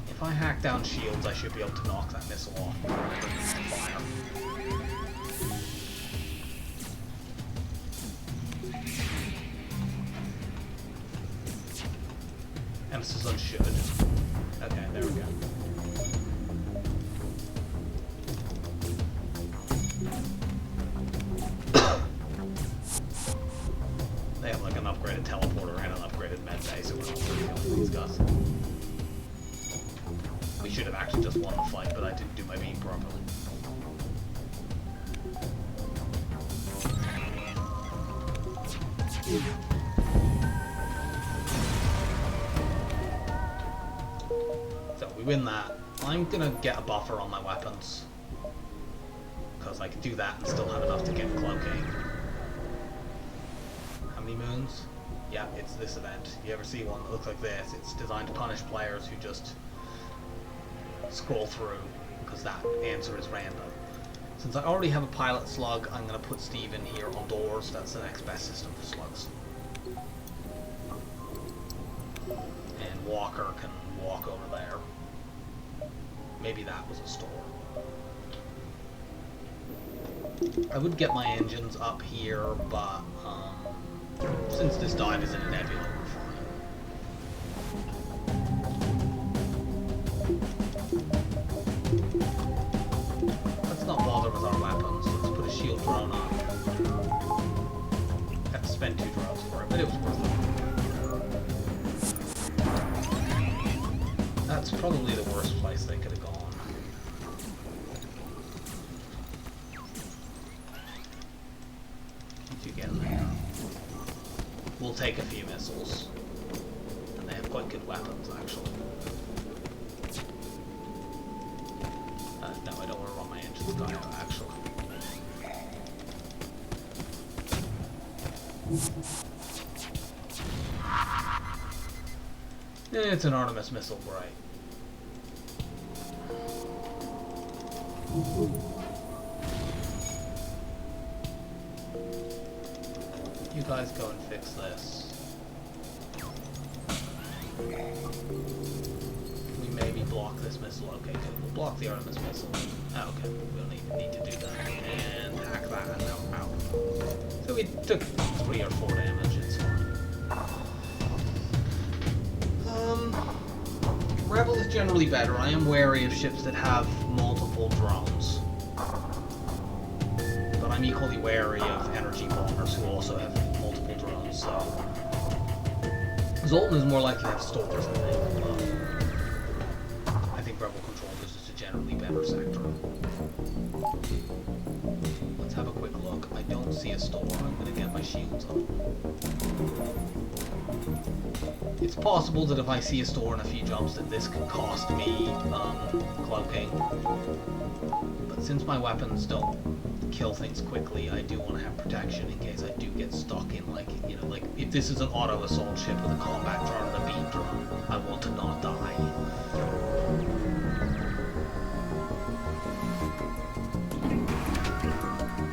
If I hack down shields, I should be able to knock that missile off before it brings it to fire. Emphasis on should. Okay, there we go. They have like an upgraded teleporter and an upgraded med bay, so we're not really killing these guys. We should have actually just won the fight, but I didn't do my beam properly. So we win that. I'm gonna get a buffer on my weapons, because I can do that and still have enough to get cloaking. How many moons? Yeah, it's this event. You ever see one that looks like this? It's designed to punish players who just scroll through, because that answer is random. Since I already have a pilot slug, I'm going to put Steve in here on doors. That's the next best system for slugs. And Walker can walk over there. Maybe that was a store. I would get my engines up here, but since this dive is in a nebula, we're fine. Let's not bother with our weapons. Let's put a shield drone on. Have to spend 2 drones for it, but it was worth it. That's probably the worst place they could have gone. Once you get in there, we'll take a few missiles. And they have quite good weapons, actually. No, I don't want to run my engines guy out, actually. It's an Artemis missile, right? You guys go and fix this. Can we maybe block this missile? Okay, good. We'll block the Artemis missile. Oh, okay. We don't need to do that. And hack that. No, ow. So we took 3 or 4 damage. It's fine. Rebel is generally better. I am wary of ships that have multiple drones. But I'm equally wary of energy bombers who also have multiple drones, so... Zoltan is more likely to have stores, I think. I think Rebel Control is just a generally better sector. Let's have a quick look. I don't see a store. I'm going to get my shields up. It's possible that if I see a store in a few jumps that this could cost me cloaking. But since my weapons don't kill things quickly, I do want to have protection in case I do get stuck in, like, you know, like, if this is an auto-assault ship with a combat drone and a beam drone, I want to not die.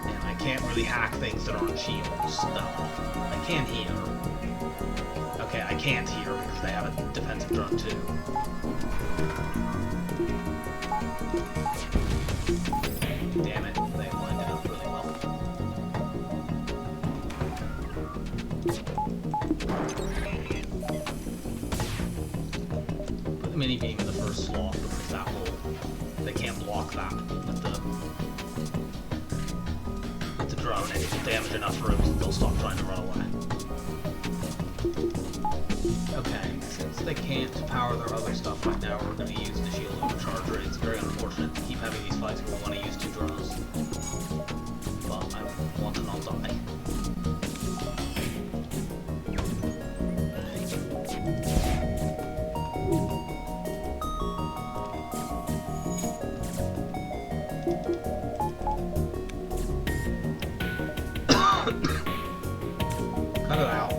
And I can't really hack things that aren't shields. No, I can here. Okay, I can't here because they have a defensive drone too. Damn it, they lined it up really well. Put the mini beam in the first slot because that will... They can't block that with the drone, and if you damage enough rooms, they'll stop trying to run away. Okay, since they can't power their other stuff right now, we're going to use the shield overcharger. It's very unfortunate to keep having these fights where we want to use 2 drones. But I want to not die. Cut it out.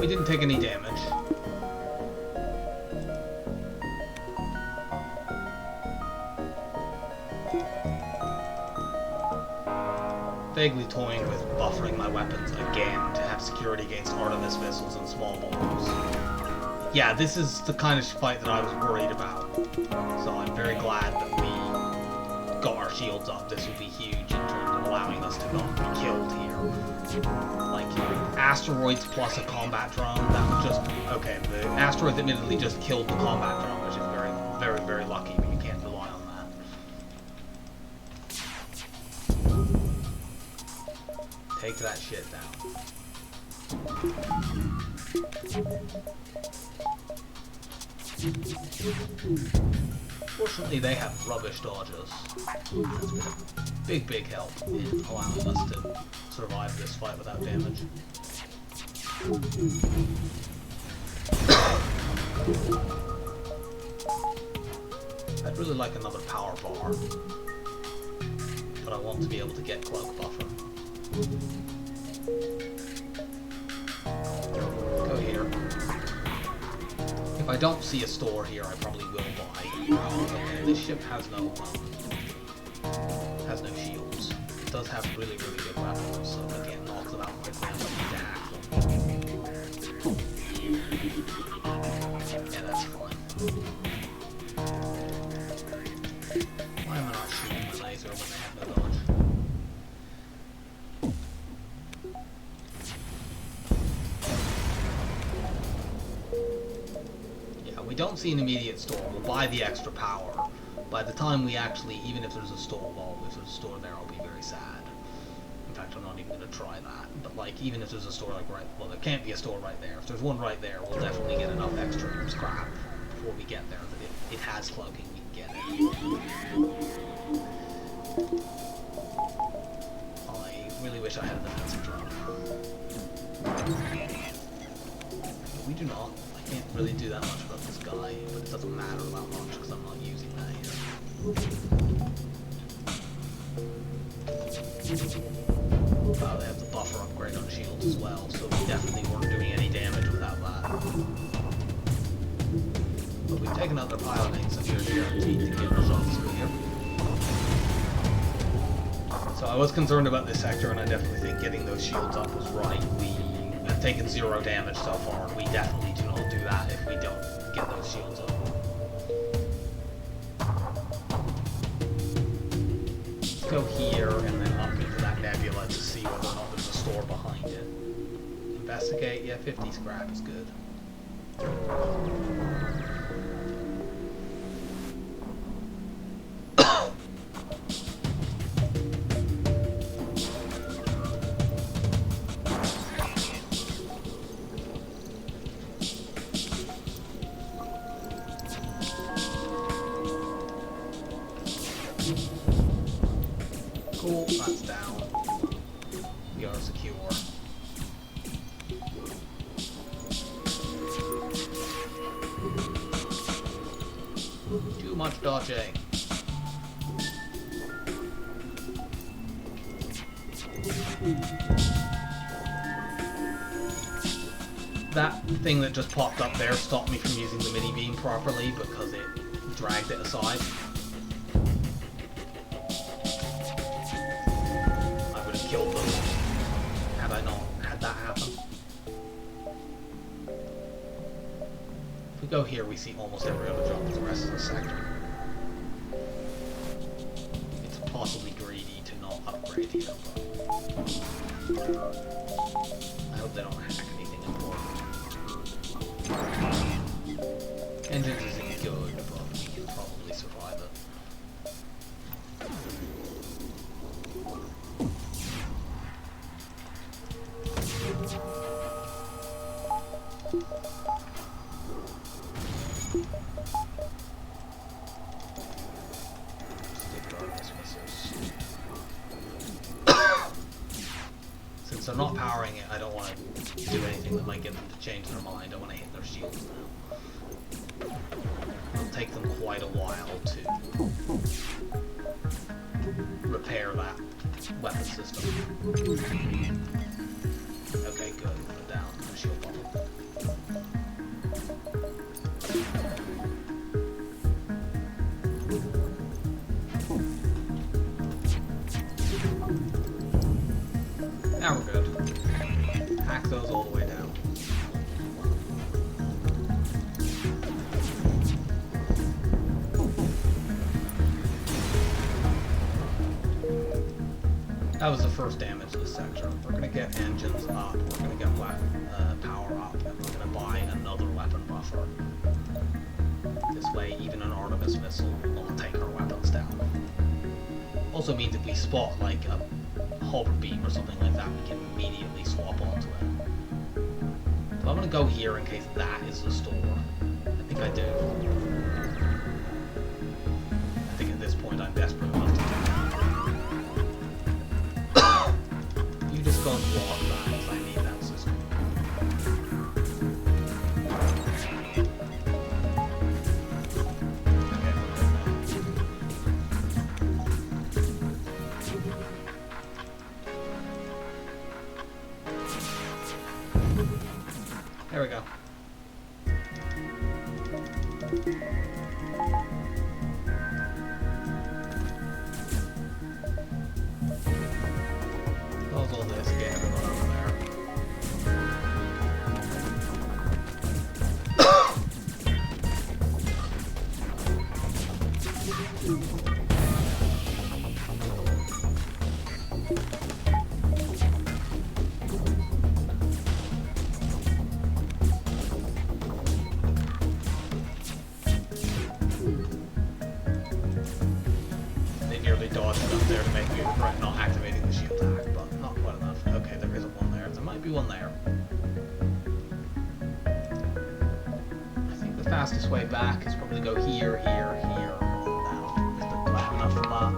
We didn't take any damage. Vaguely toying with buffering my weapons again to have security against Artemis missiles and small bombs. Yeah, this is the kind of fight that I was worried about. So I'm very glad that we got our shields up. This will be huge in terms of allowing us to not be killed here. Like, asteroids plus a combat drone, that was just... Okay, the asteroids admittedly just killed the combat drone, which is very, very, very lucky, but you can't rely on that. Take that shit down. Fortunately, they have rubbish dodges. That's been a big, big help in allowing us to survive this fight without damage. I'd really like another power bar, but I want to be able to get cloak buffer. Go here. If I don't see a store here, I probably will buy. Okay, this ship has no shields. It does have really, really good weapons, so we can't knock them out quickly unless we dash them. Yeah, that's fine. Why am I not shooting my laser when they have no dodge? We don't see an immediate store. We'll buy the extra power. By the time we actually, even if there's a store, well, if there's a store there, I'll be very sad. In fact, I'm not even going to try that. But, like, even if there's a store, like, right, well, there can't be a store right there. If there's one right there, we'll definitely get enough extra scrap before we get there. That if it has cloaking, we can get it. I really wish I had a defensive drone. We do not. Can't really do that much about this guy, but it doesn't matter that much because I'm not using that here. Wow, they have the buffer upgrade on shields as well, so we definitely weren't doing any damage without that. But we've taken out their piloting, so we're guaranteed to get results through here. So I was concerned about this sector, and I definitely think getting those shields up was right. We have taken 0 damage so far, and we definitely do not do that if we don't get those shields up. Go here and then up into that nebula to see whether or not there's a store behind it. Investigate, yeah, 50 scrap is good. Cool, that's down. We are secure. Too much dodging. That thing that just popped up there stopped me from using the mini beam properly because it dragged it aside. Killed them had I not had that happen. If we go here, we see almost every other job with the rest of the sector. It's possibly greedy to not upgrade here, but I hope they don't hack anything important. Engines isn't good, but we can probably survive it. Since they're not powering it, I don't want to do anything that might get them to change their mind. I want to hit their shields now. It'll take them quite a while to repair that weapon system. Okay, good. Put down the shield bubble. That was the first damage to this sector. We're gonna get engines up, we're gonna get weapon power up, and we're gonna buy another weapon buffer. This way, even an Artemis missile won't take our weapons down. Also means if we spot like a hover beam or something like that, we can immediately swap onto it. So I'm gonna go here in case that is the store. I think I do. I think at this point I'm desperate enough to do that. You just go and block that, because I need that system. There we go. Close all this, get everyone over there. Dodged up there to make me regret not activating the shield hack, but not quite enough. Okay, there isn't one there. There might be one there. I think the fastest way back is probably to go here, here, here, and down. Is the flat enough for that?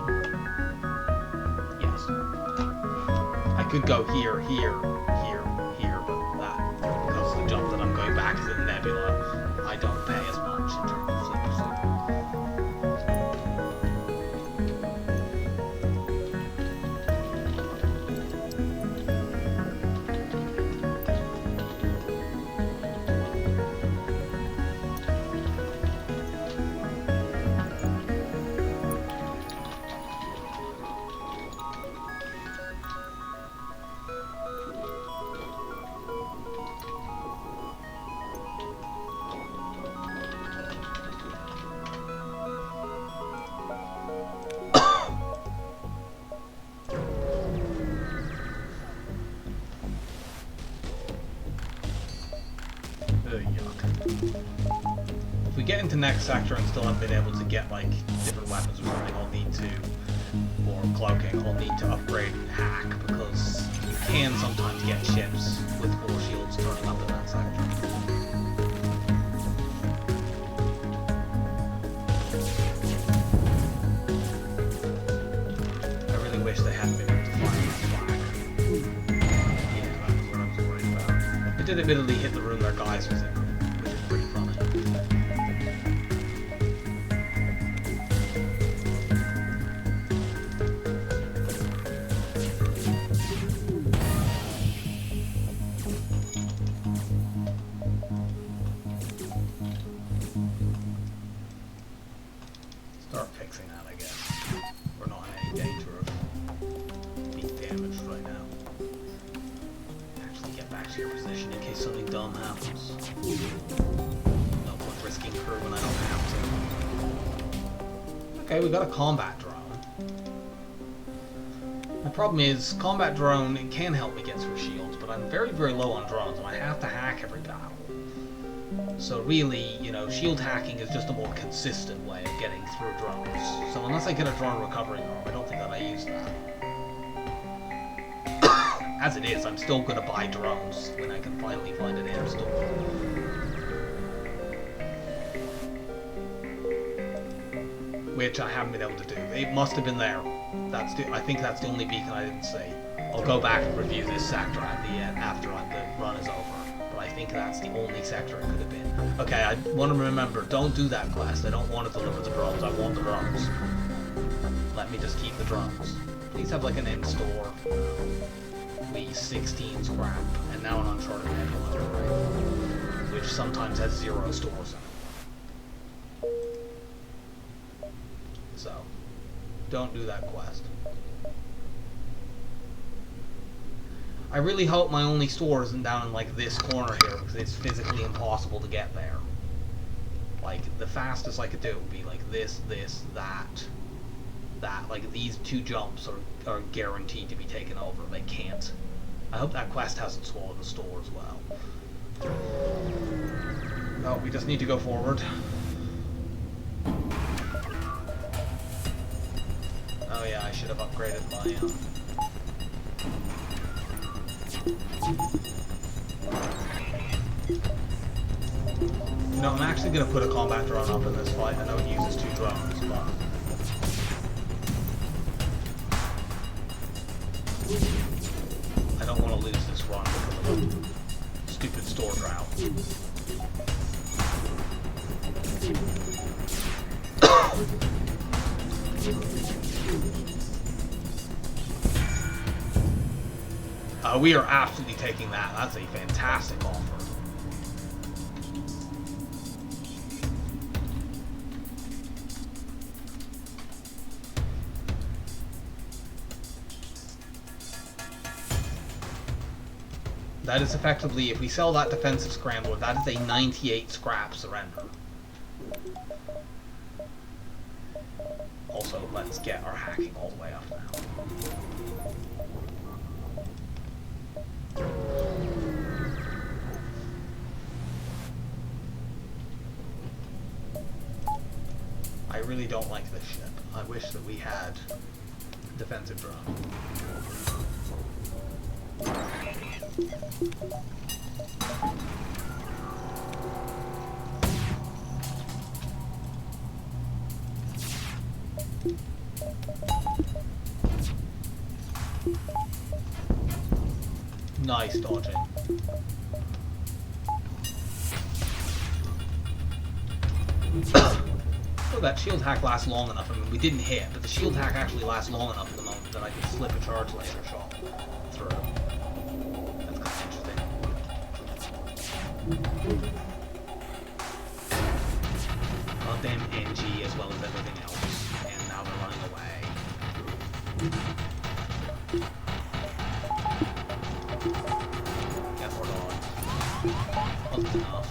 Yes. I could go here, here, here, here, but that, because the jump that I'm going back is in Nebula, I don't pay as much in terms of sleep pursuit. If we get into next sector and still haven't been able to get like different weapons or something, I'll need to, or cloaking, I'll need to upgrade hack, because you can sometimes get ships with 4 shields turning up in that sector. I really wish they hadn't been able to fire that flag. Yeah, that was what I was worried about. It did admittedly hit the room their guys was in, which is pretty funny. Start fixing that, I guess. We're not in any danger of being damaged right now. Actually get back to your position in case something dumb happens. No point risking crew when I don't have to. Okay, we got a combat drone. My problem is, combat drone, it can help me get through shields, but I'm very, very low on drones, and I have to hack every battle. So really, you know, shield hacking is just a more consistent way of getting through drones. So unless I get a drone recovering arm, I don't think that I use that. As it is, I'm still going to buy drones when I can finally find an air store. Which I haven't been able to do. It must have been there. I think that's the only beacon I didn't see. I'll go back and review this sector at the end after the run is over. I think that's the only sector it could have been. Okay, I want to remember, don't do that quest. I don't want to deliver the drones. I want the drones. Let me just keep the drones. Please have like an end store. We 16 scrap, and now an Uncharted Nebula, right? Which sometimes has 0 stores in it. So, don't do that quest. I really hope my only store isn't down in like this corner here, because it's physically impossible to get there. Like, the fastest I could do would be like this, this, that. that, like, these 2 jumps are guaranteed to be taken over. They can't. I hope that quest hasn't swallowed the store as well. No, we just need to go forward. Oh yeah, I should have upgraded my, No, I'm actually going to put a combat drone up in this fight. I know it uses 2 drones, but... I don't want to lose this run because of a stupid store drought. We are absolutely taking that. That's a fantastic offer. That is effectively, if we sell that defensive scrambler, that is a 98 scrap surrender. Also, let's get our hacking all the way up now. I really don't like this ship. I wish that we had a defensive drone. Nice dodging. Oh, that shield hack lasts long enough. I mean, we didn't hit, but the shield hack actually lasts long enough at the moment that I can slip a charge laser shot through. That's kind of interesting. Goddamn NG as well as everything else, and now they're running away. Get more dodge. Wasn't enough.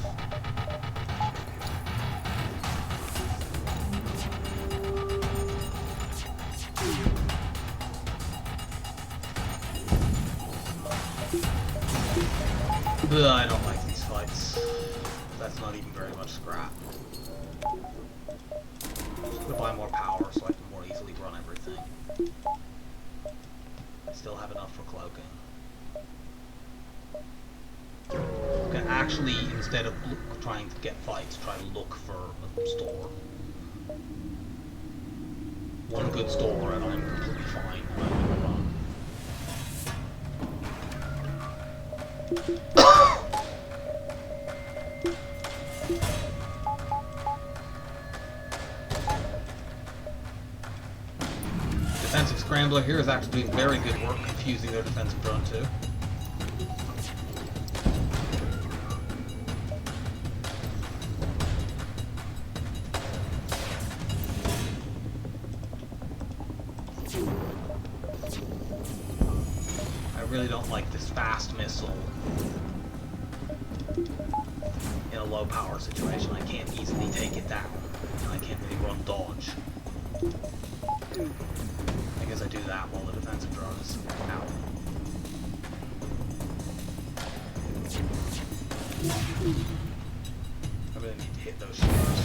Ugh, I don't like these fights. That's not even very much scrap. Just gonna buy more power so I can more easily run everything. I still have enough for cloaking. I'm gonna actually, instead of trying to get fights, try to look for a store. One good store and I'm completely fine. I'm gonna run. Defensive scrambler here is actually doing very good work confusing their defensive drone too. I really don't like this fast missile in a low power situation. I can't easily take it down. I can't really run dodge. I guess I do that while the defensive drone is out. I really need to hit those shields.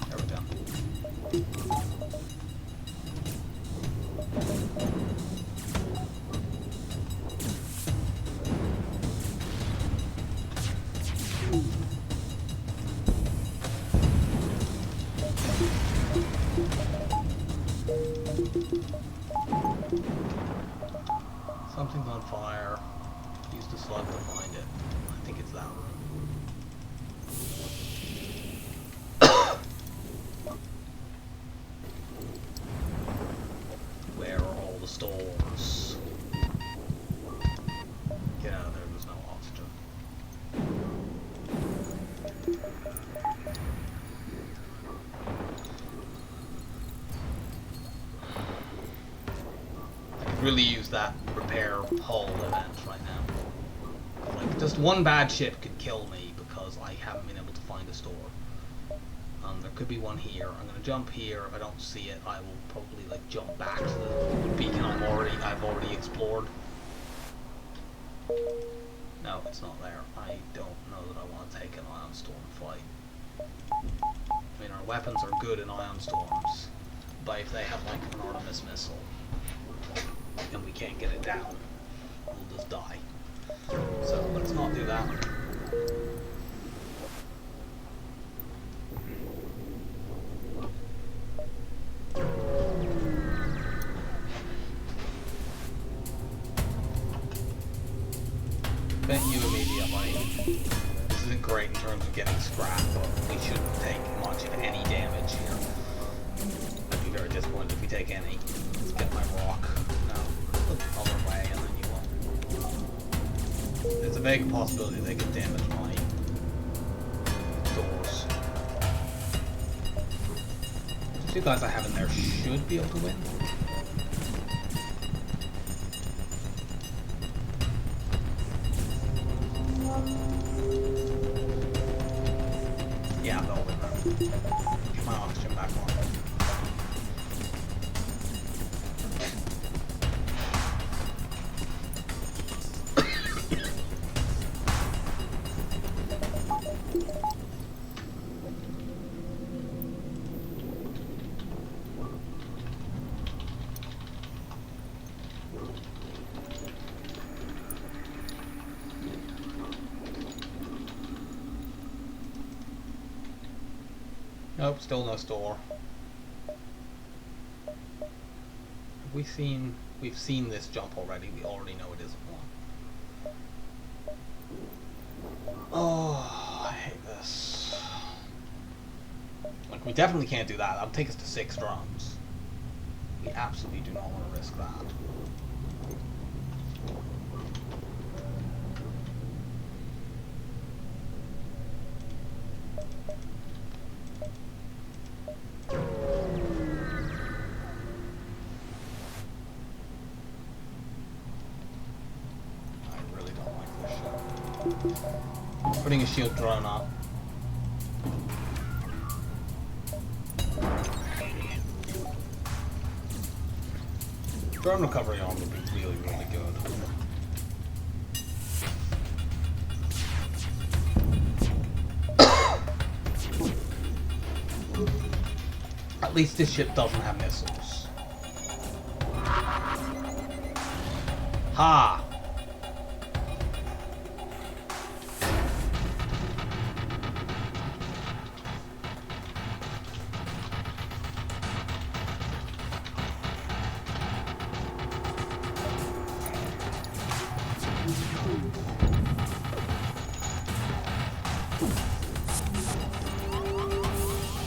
There we go. Something's on fire. Use the slug to find it. I think it's that room. Where are all the stores? Get out of there, there's no oxygen. I could really use that repair hull event right now. Like, just one bad ship could kill me because I haven't been able to find a store. There could be one here. I'm gonna jump here. If I don't see it, I will probably like jump back to the beacon I've already explored. No, it's not there. I don't know that I want to take an ion storm fight. I mean, our weapons are good in ion storms, but if they have like an Artemis missile and we can't get it down, we'll just die. So let's not do that. Vent you immediately. This isn't great in terms of getting scrap, but we shouldn't take much of any damage here. I'd be very disappointed if we take any. Let's get my rock. No, look the other way and then you won't. There's a big possibility they could damage my doors. The two guys I have in there should be able to win. Yeah, they'll win that. Get my oxygen back on. Nope, still no store. We've seen this jump already. We already know it isn't one. Oh, I hate this. Like, we definitely can't do that. That'll take us to 6 drums. We absolutely do not want to risk that. Putting a shield drone up. Drone recovery arm would be really, really good. At least this ship doesn't have missiles. Ha!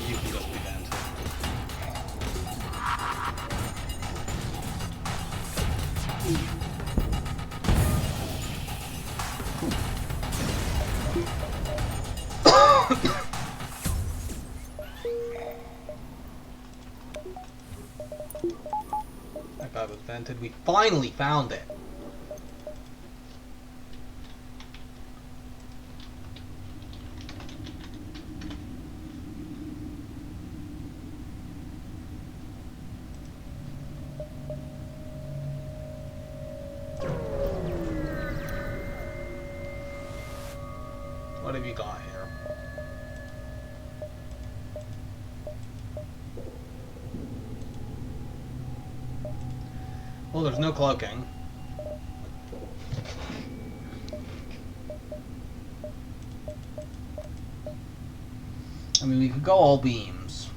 You can just be vented. That guy was vented. We finally found it. What have you got here? Well, there's no cloaking. I mean, we could go all beams.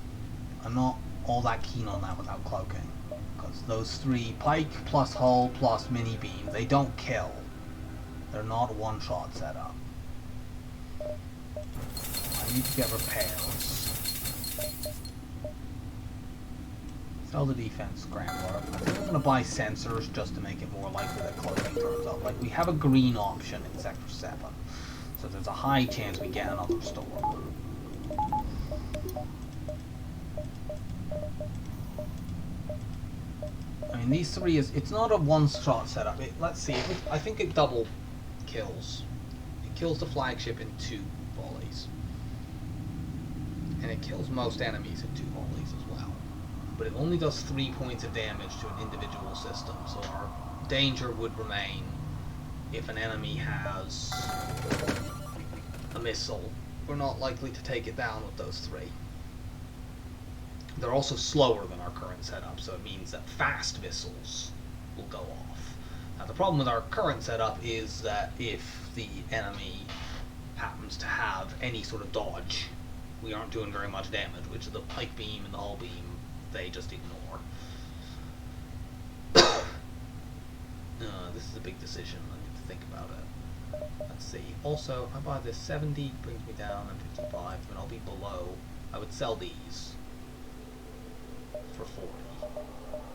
I'm not all that keen on that without cloaking. Because those 3, pike plus hull plus mini beam, they don't kill. They're not a one-shot setup. I need to get repairs. Sell the defense scrambler. I think I'm going to buy sensors just to make it more likely that cloaking turns up. Like, we have a green option in Sector 7. So there's a high chance we get another store. I mean, these 3 is... It's not a one-shot setup. Let's see. I think it double kills. It kills the flagship in 2 volleys. and it kills most enemies in 2 volleys as well. But it only does 3 points of damage to an individual system, so our danger would remain if an enemy has a missile. We're not likely to take it down with those 3. They're also slower than our current setup, so it means that fast missiles will go off. Now the problem with our current setup is that if the enemy happens to have any sort of dodge, we aren't doing very much damage, which the pike beam and the hull beam, they just ignore. This is a big decision. I need to think about it. Let's see. Also, if I buy this 70, it brings me down, and 55, then I'll be below. I would sell these for 40.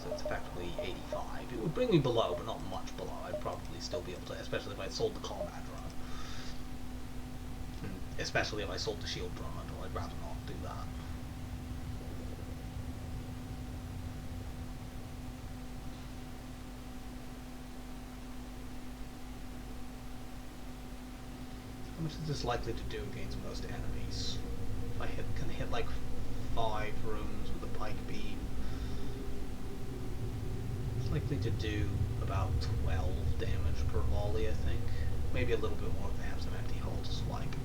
So it's effectively 85. It would bring me below, but not much below. I'd probably still be able to, especially if I sold the combat drone. Especially if I sold the shield drone, I'd rather not do that. How much is this likely to do against most enemies? If I can hit like 5 rooms with a pike beam. It's likely to do about 12 damage per volley, I think. Maybe a little bit more if they have some empty hull to swipe.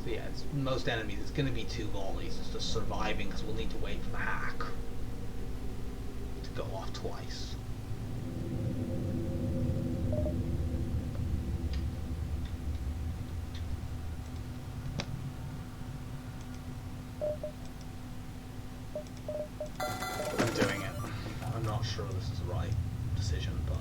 So yeah, it's most enemies. It's going to be 2 volleys. It's just surviving because we'll need to wait for the hack to go off twice. I'm doing it. I'm not sure this is the right decision, but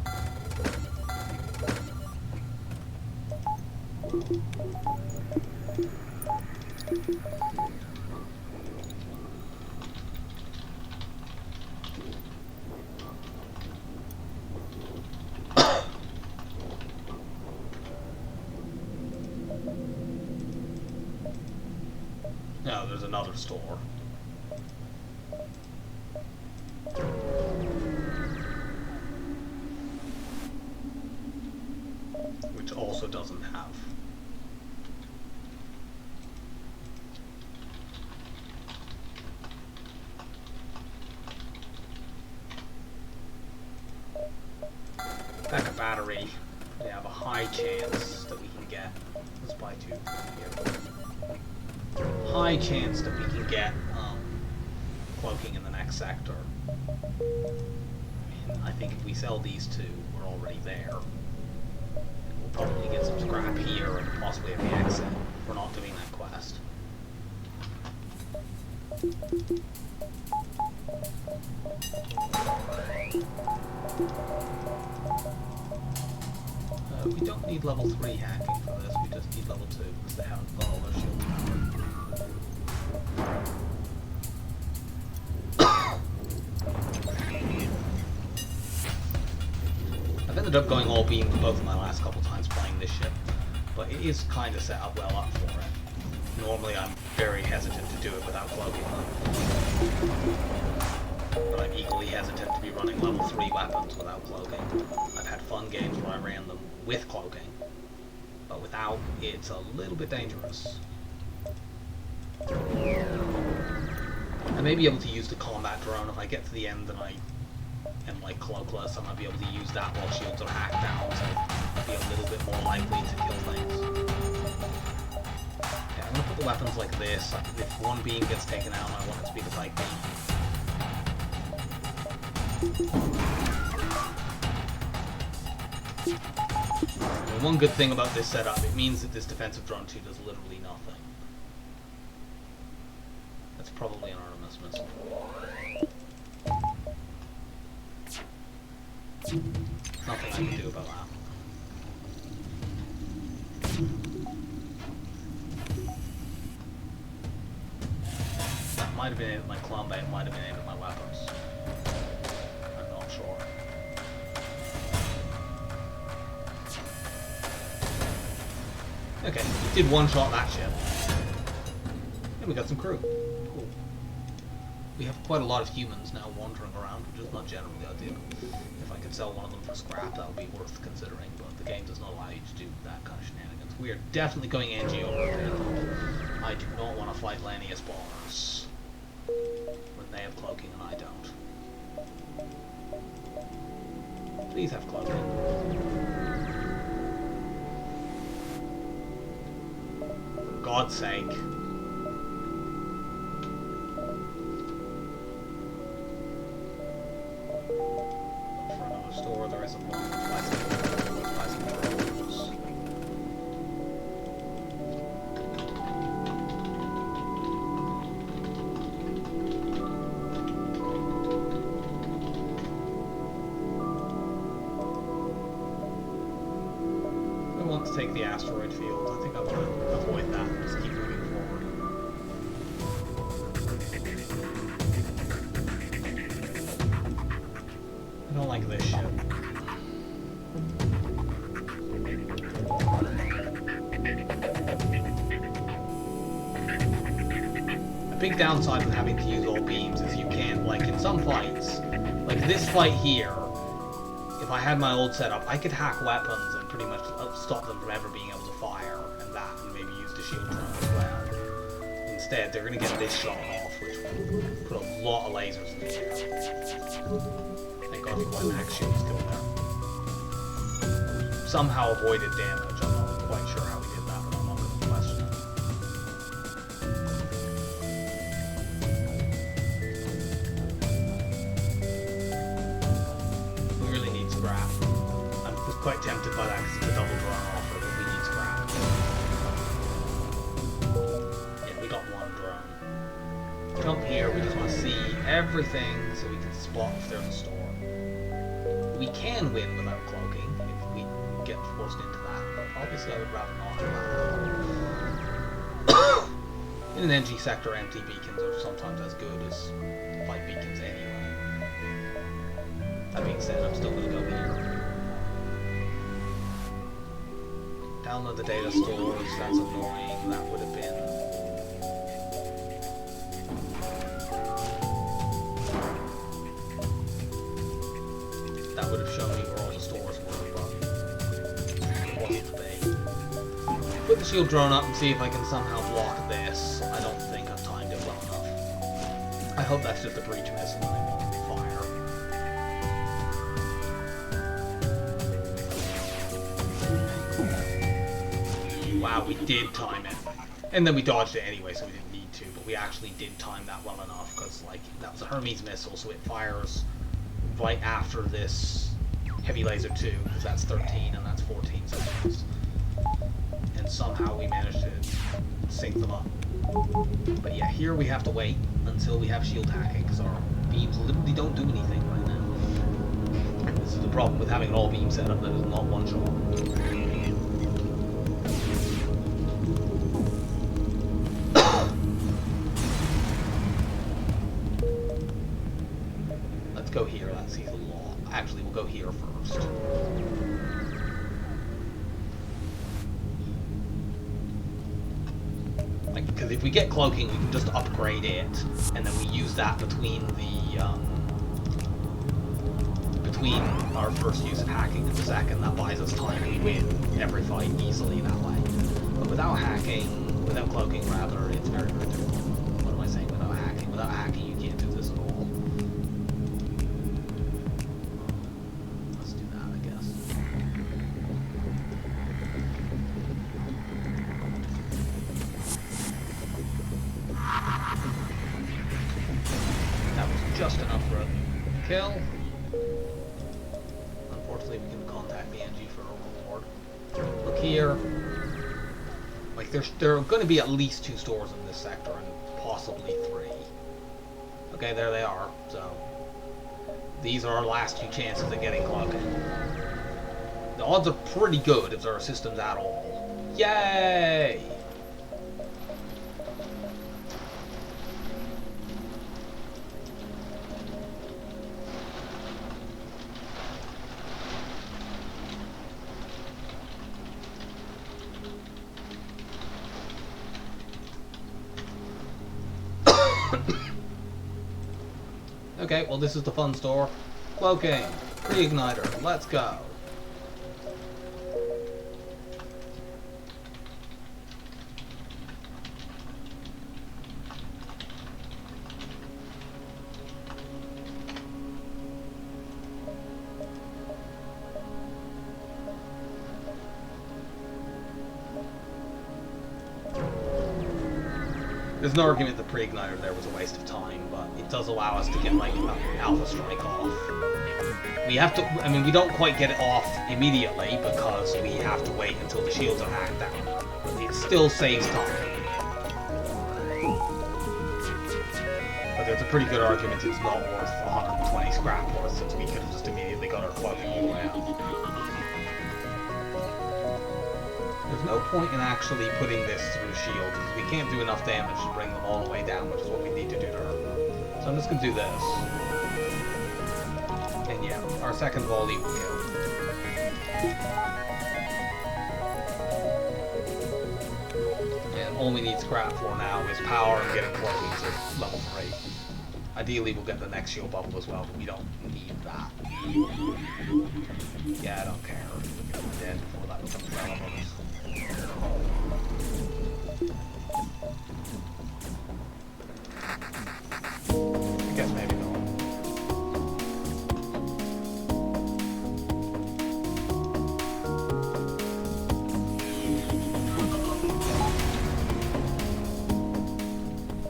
no, there's another store. Which also doesn't have. Back a battery. We have a high chance that we can get. Let's buy 2 here. High chance that we can get cloaking in the next sector. I mean, I think if we sell these 2, we're already there. And we'll probably get some scrap here and possibly at the exit. We're not doing that quest. We don't need level 3 hacking for this, we just need level 2 because they haven't got all their shields powered. I've ended up going all beam both of my last couple times playing this ship, but it is kind of set up well up for it. Normally I'm very hesitant to do it without cloaking them. But I'm equally hesitant to be running level 3 weapons without cloaking. I've had fun games where I ran them with cloaking, but without, it's a little bit dangerous. I may be able to use the combat drone if I get to the end and I am like cloakless. I might be able to use that while shields are hacked down to be a little bit more likely to kill things. Yeah, I'm going to put the weapons like this. If one beam gets taken out, I want it to be the pike beam. And one good thing about this setup, it means that this defensive drone 2 does literally nothing. That's probably an Artemis missile. Nothing I can do about that. That might have been aimed at my Clumba, it might have been aimed at my weapons. I'm not sure. Okay, we did one-shot that ship. And we got some crew. Cool. We have quite a lot of humans now wandering around, which is not generally ideal. If I could sell one of them for scrap, that would be worth considering, but the game does not allow you to do that kind of shenanigans. We are definitely going NG over here. I do not want to fight Lanius bars when they have cloaking and I don't. Please have cloaking. For God's sake. For another store, there isn't one. To take the asteroid field. I think I'm going to avoid that and just keep moving forward. I don't like this ship. A big downside of having to use all beams is you can't, like in some fights, like this fight here, if I had my old setup, I could hack weapons and pretty much stop them from ever being able to fire, and maybe use the shield drone as well. Instead, they're going to get this shot off, which will put a lot of lasers in the air. Thank God for my max shield still there. Somehow avoided damage. I'm not quite sure how we did that, but I'm not going to question it. Scrap. I'm quite tempted by that because it's a double draw offer, but we need scrap. Yeah, we got one drone. Jump here, we just want to see everything so we can spot if there's a storm. We can win without cloaking if we get forced into that, but obviously I would rather not have that. In an NG sector, empty beacons are sometimes as good as fight beacons anyway. That being said, I'm still going to go here. Download the data stores, that's annoying. That would have been... that would have shown me where all the stores were, but it wasn't to be. Put the shield drone up and see if I can somehow block this. I don't think I've timed it well enough. I hope that's just a breach missile and they won't fire. Wow, we did time it. And then we dodged it anyway, so we didn't need to, but we actually did time that well enough, because, like, that was a Hermes missile, so it fires right after this heavy laser 2, because that's 13 and that's 14 seconds. And somehow we managed to sync them up. But yeah, here we have to wait until we have shield hacking, because our beams literally don't do anything right now. This is the problem with having an all beam setup that is not one shot. Go here, that sees a lot. Actually, we'll go here first. Like, because if we get cloaking, we can just upgrade it, and then we use that between our first use of hacking and the second. That buys us time. We win every fight easily that way. But without hacking, without cloaking rather, it's very, very difficult. What am I saying? Without hacking? Without hacking, you can't do this at all. Just enough for a kill. Unfortunately, we can contact the NG for a reward. Look here. Like, there are going to be at least 2 stores in this sector, and possibly 3. Okay, there they are. So, these are our last 2 chances of getting cloaking. The odds are pretty good if there are systems at all. Yay! Okay, well this is the fun store. Cloaking, pre-igniter, let's go. There's no argument the pre-igniter there was a waste of time, but it does allow us to get, like, an Alpha Strike off. We have to, I mean, we don't quite get it off immediately because we have to wait until the shields are hacked down. But it still saves time. But there's a pretty good argument it's not worth 120 scrap worth, since we could have just immediately got our cloaking all the way out. There's no point in actually putting this through shield, because we can't do enough damage to bring them all the way down, which is what we need to do to her. So I'm just going to do this. And yeah, our second volley will kill. And all we need scrap for now is power and getting cloaking to level 3. Ideally we'll get the next shield bubble as well, but we don't need that. Yeah, I don't care. We'll get dead before that becomes relevant. I guess maybe not.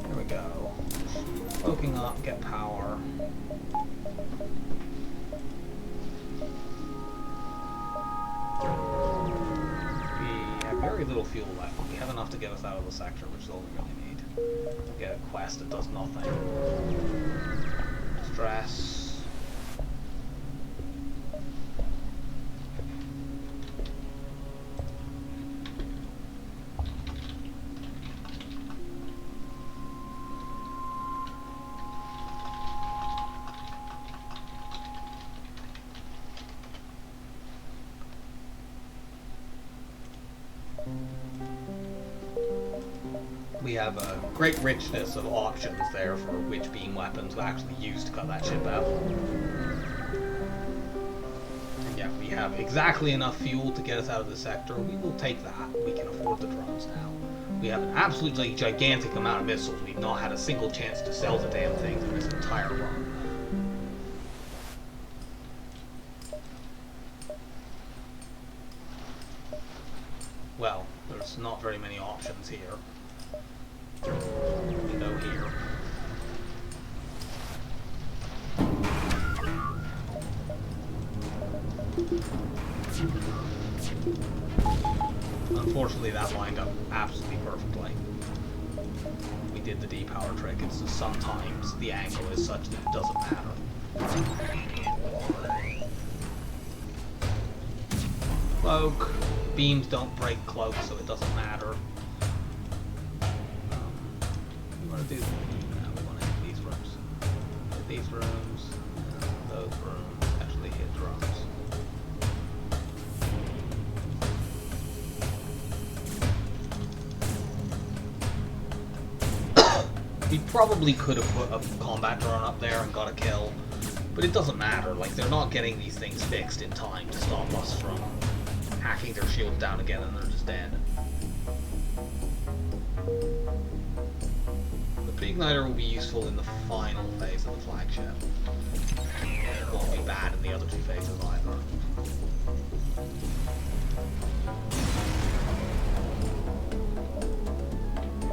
Here we go. Poking up, get power. Very little fuel left. We have enough to get us out of the sector, which is all we really need. Get a quest that does nothing. Stress. We have a great richness of options there for which beam weapons we actually use to cut that ship out. And yeah, we have exactly enough fuel to get us out of the sector. We will take that. We can afford the drones now. We have an absolutely gigantic amount of missiles. We've not had a single chance to sell the damn things in this entire run. Well, there's not very many options here. We go here. Unfortunately, that lined up absolutely perfectly. We did the depower trick. It's just sometimes the angle is such that it doesn't matter. Cloak. Beams don't break cloak, so it doesn't matter. We want to do. We want to hit these rooms. Hit these rooms. Those rooms. Actually hit drums. We probably could have put a combat drone up there and got a kill, but it doesn't matter. Like, they're not getting these things fixed in time to stop us from hacking their shield down again, and they're just dead. The pre-igniter will be useful in the final phase of the flagship. It won't be bad in the other two phases either.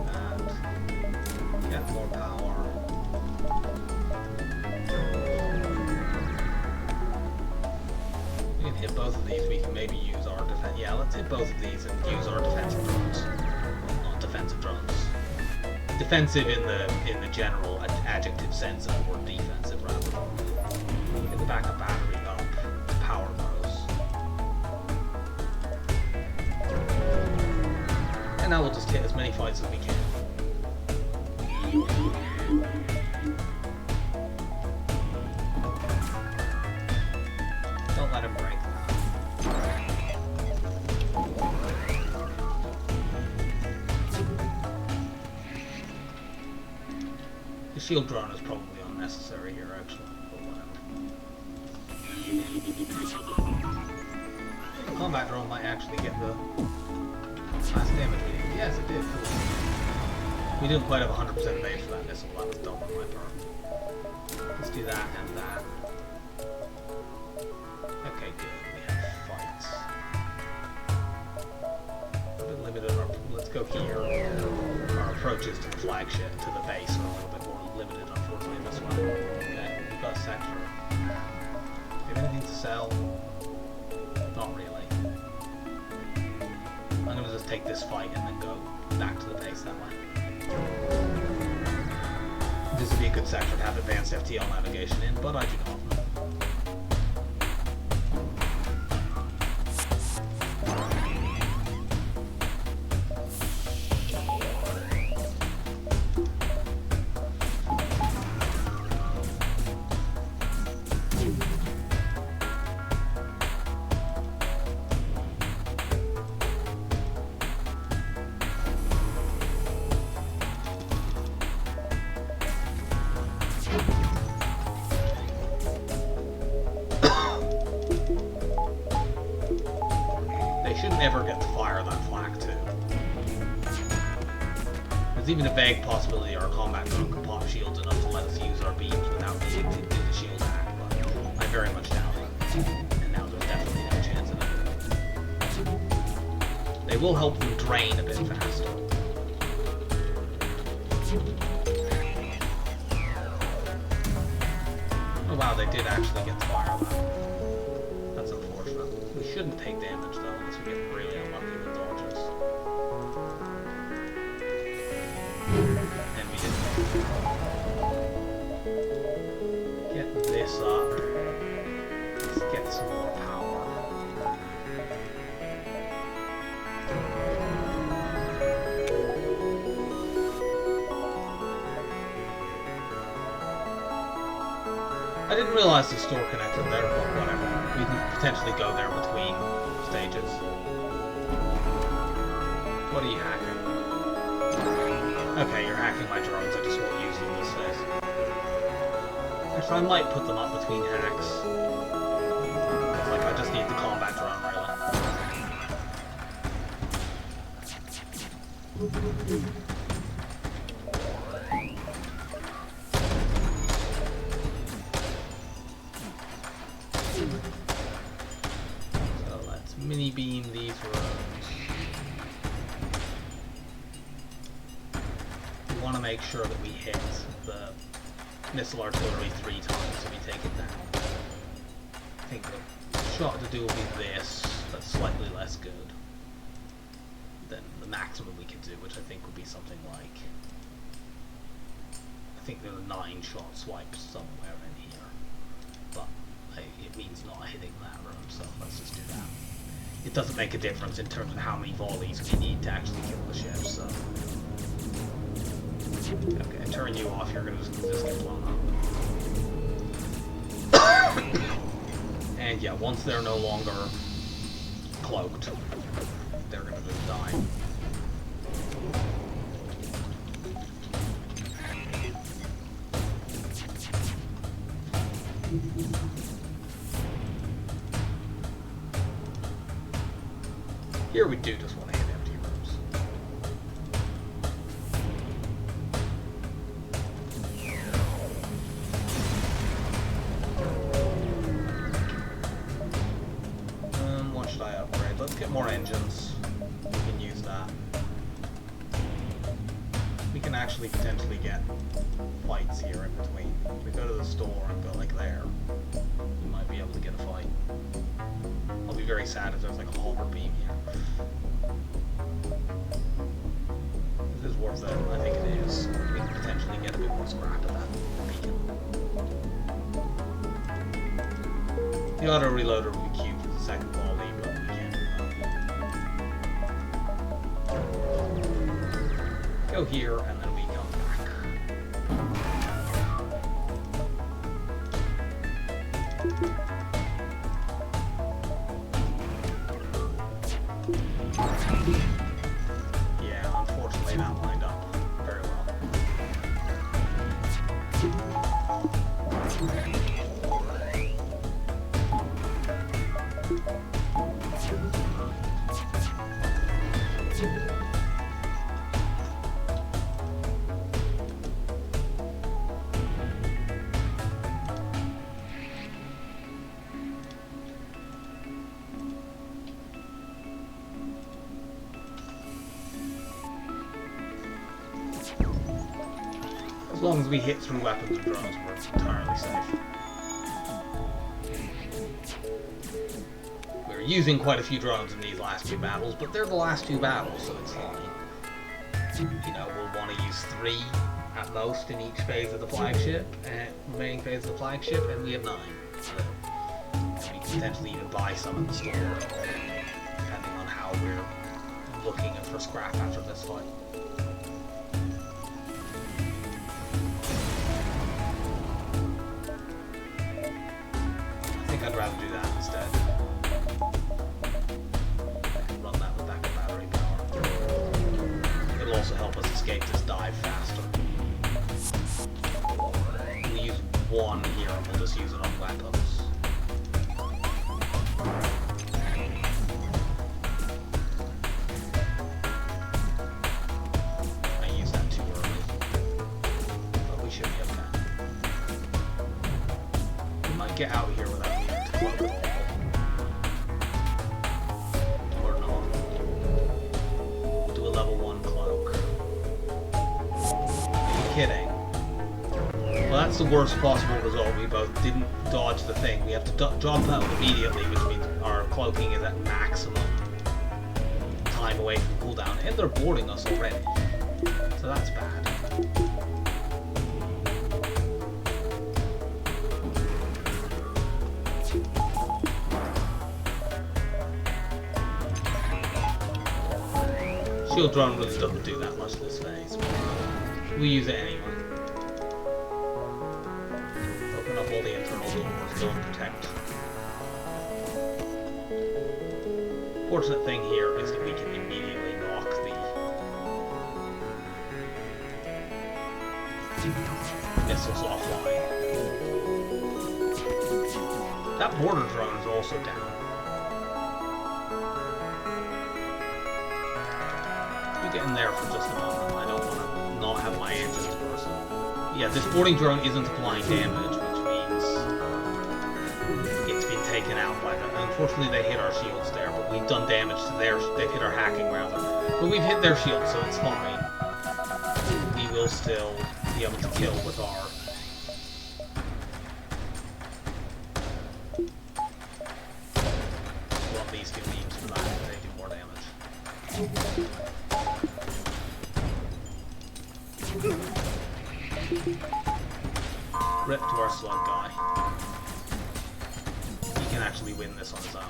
And get more power. We can hit both of these. We can maybe use our defense. Yeah, let's hit both of these and use our defensive drones. Not defensive drones. Defensive in the general adjective sense of the word defensive, rather. Get the backup battery up. Power those. And now we'll just hit as many fights as we can. Don't let him break that. The shield drone is probably unnecessary here, actually, but whatever. The combat drone might actually get the last damage we need. Yes, it did. Cool. We didn't quite have 100% base for that missile. That was dumb on my part. Let's do that and that. Okay, good. We have fights. A bit limited. Let's go here. Our approaches to the flagship, to the base, are a little bit more limited, unfortunately, this one. Okay, we've got a sector. Do you have anything to sell? Not really. I'm gonna just take this fight and then go back to the base that way. This would be a good sector to have advanced FTL navigation in, but I do not. Never get to fire that flak too. There's even a vague possibility our combat drone could pop shields enough to let us use our beams without needing to do the shield hack, but I very much doubt it. And now there's definitely no chance of it. They will help them drain a bit faster. Oh wow, they did actually get to fire that. That's unfortunate. We shouldn't take damage though, unless we get really unlucky with dodges. And we didn't. Get this up. Let's get some more power. I didn't realize the store connected there, but whatever. We can potentially go there between stages. What are you hacking? Okay, you're hacking my drones, I just won't use them these days. Actually, I might put them up between hacks. Like, I just need the combat drone, really. Mini beam these roads. We want to make sure that we hit the missile artillery 3 times so we take it down. I think the shot to do will be this, that's slightly less good than the maximum we could do, which I think would be something like, I think there's a 9-shot swipe somewhere in here, but it means not hitting that room, so let's just do that. It doesn't make a difference in terms of how many volleys we need to actually kill the ship, so... Okay, turn you off, you're gonna just get blown up. And yeah, once they're no longer cloaked, they're gonna just die. Here we do just want to hit empty rooms. What should I upgrade? Let's get more engines. We can use that. We can actually potentially get fights here in between. If we go to the store and go like there, we might be able to get a fight. I'll be very sad if there's like a hover beam here. It is worth it. I think it is. We can potentially get a bit more scrap of that beacon. The auto reloader will be cute for the second volley, but we can't do that. Go here, and then we come Yeah, unfortunately that lined up very well. As long as we hit through weapons and drones, we're entirely safe. We're using quite a few drones in these last 2 battles, but they're the last 2 battles, so it's fine. You know, we'll want to use 3 at most in each phase of the flagship, and remaining phase of the flagship, and we have 9. So we can potentially even buy some in the store, depending on how we're looking for scrap after this fight. I think I'd rather do that instead. Run that with backup battery power. It'll also help us escape this dive faster. We'll use 1 here and we'll just use it on weapons. I used that too early. But we should be okay. We might get out here without needing to cloak at all. Or not. We'll do a level 1 cloak. Are you kidding? Well, that's the worst possible result. We both didn't dodge the thing. We have to jump out immediately, which means our cloaking is at maximum time away from cooldown. And they're boarding us already. So that's bad. Shield drone really doesn't do that much this phase. We use it anyway. Open up all the internal doors, don't protect. Fortunate thing here is that we can immediately knock the missiles offline. That border drone is also down. You get in there for just a moment. I don't want to not have my engines burst. Yeah, this boarding drone isn't applying damage, which means it's been taken out by them. Unfortunately, they hit our shields there, but we've done damage to theirs. They've hit our hacking rather. But we've hit their shields, so it's fine. We will still be able to kill with our... Well, these two beams for that, they do more damage. Rip to our slug guy. He can actually win this on his own.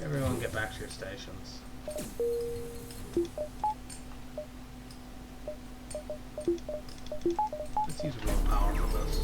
Everyone get back to your stations. Let's use real power for this.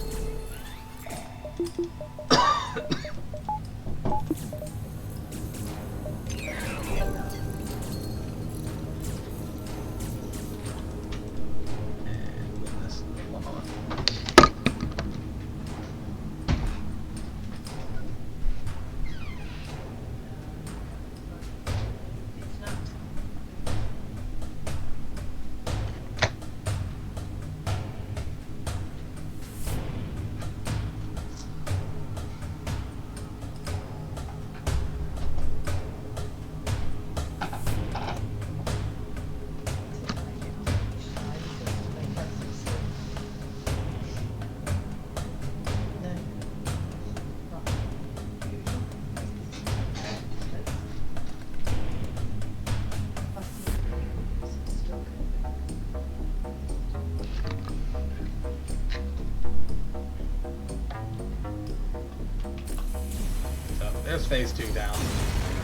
There's phase 2 down.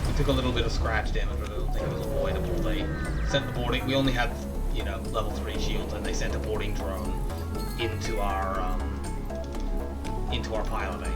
We took a little bit of scratch damage, but I don't think it was avoidable. They sent the boarding. We only had, you know, level 3 shields, and they sent a boarding drone into our piloting.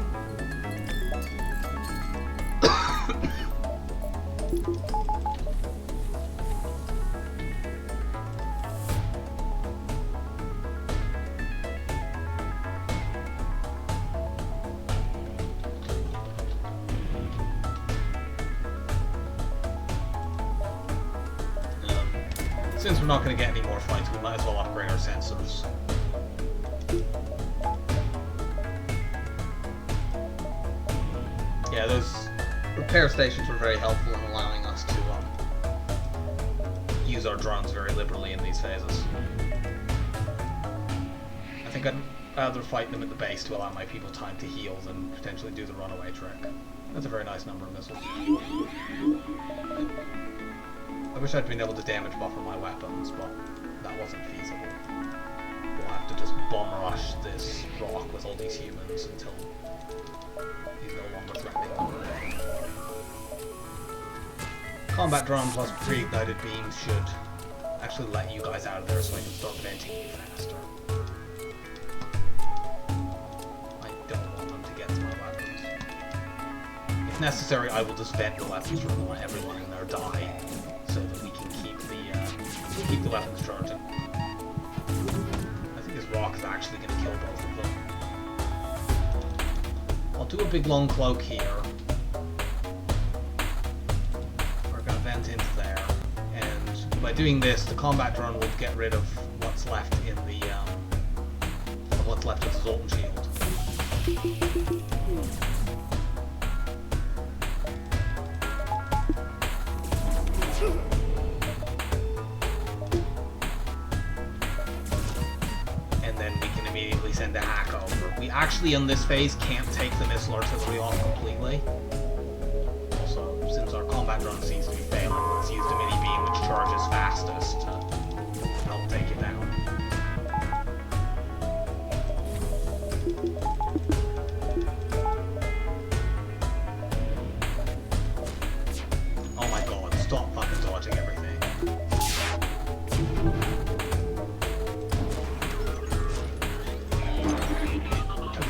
Since we're not going to get any more fights, we might as well upgrade our sensors. Yeah, those repair stations were very helpful in allowing us to use our drones very liberally in these phases. I think I'd rather fight them at the base to allow my people time to heal than potentially do the runaway trick. That's a very nice number of missiles. I wish I'd been able to damage buffer my weapons, but that wasn't feasible. We'll have to just bomb rush this rock with all these humans until he's no longer threatening. Combat drone plus pre-ignited beams should actually let you guys out of there so I can start venting you faster. I don't want them to get to my weapons. If necessary, I will just vent the weapons from let everyone in there die, so that we can keep the weapons charging. I think this rock is actually going to kill both of them. I'll do a big long cloak here. We're going to vent into there, and by doing this, the combat drone will get rid of what's left in the of what's left of the Zoltan shield. Send a hack over. We actually, in this phase, can't take the missile artillery off completely. Also, since our combat drone seems to be failing, let's use the mini beam, which charges fastest, to help take it down. Oh my god, stop fucking dodging everything.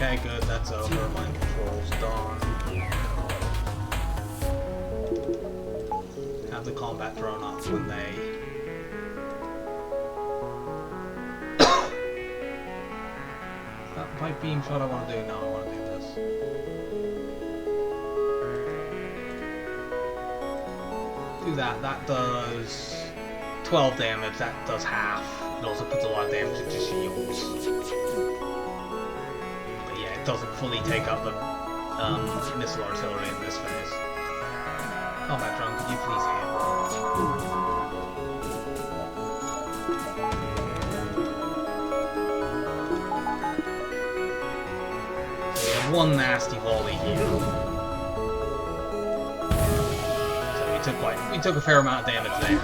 Okay, good, that's over. Mind control's done. Have the combat drone up when they... That pipe beam shot I want to do? No, I want to do this. Do that. That does 12 damage. That does half. It also puts a lot of damage into shields. It doesn't fully take out the missile artillery in this phase. Combat drone, could you please hit? So we have one nasty volley here. So we took a fair amount of damage there.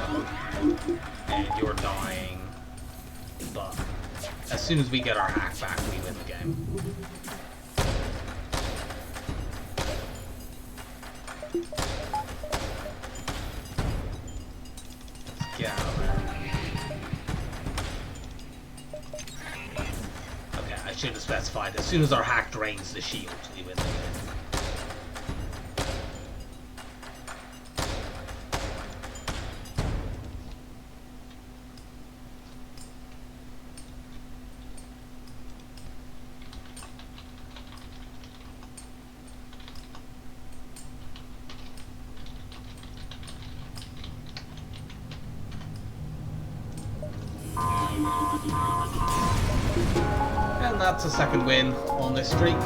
And you're dying. But as soon as we get our hack back, we win the game. Get out of there. Okay, I should have specified as soon as our hack drains the shield, we win the game. And that's a second win on this streak.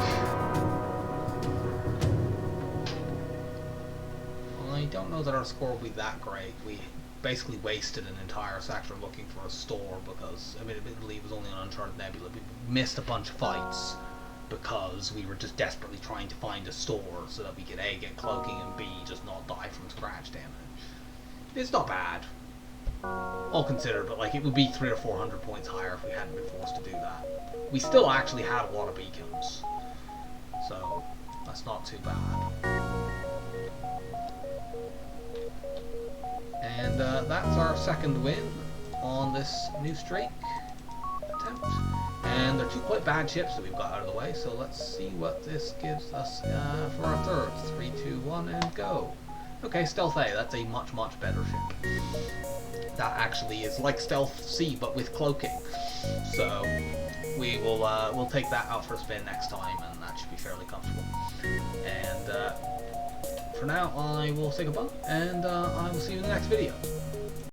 I don't know that our score will be that great. We basically wasted an entire sector looking for a store because, admittedly, it was only an Uncharted Nebula. We missed a bunch of fights because we were just desperately trying to find a store so that we could A, get cloaking, and B, just not die from scratch damage. It's not bad, all considered, but like it would be 300 or 400 points higher if we hadn't been forced to do that. We still actually had a lot of beacons, so that's not too bad. And that's our second win on this new streak attempt. And they're two quite bad ships that we've got out of the way, so let's see what this gives us for our third. 3, 2, 1, and go. Okay, Stealth A, that's a much, much better ship. That actually is like Stealth C, but with cloaking. So we will we'll take that out for a spin next time, and that should be fairly comfortable. And for now, I will say goodbye, and I will see you in the next video.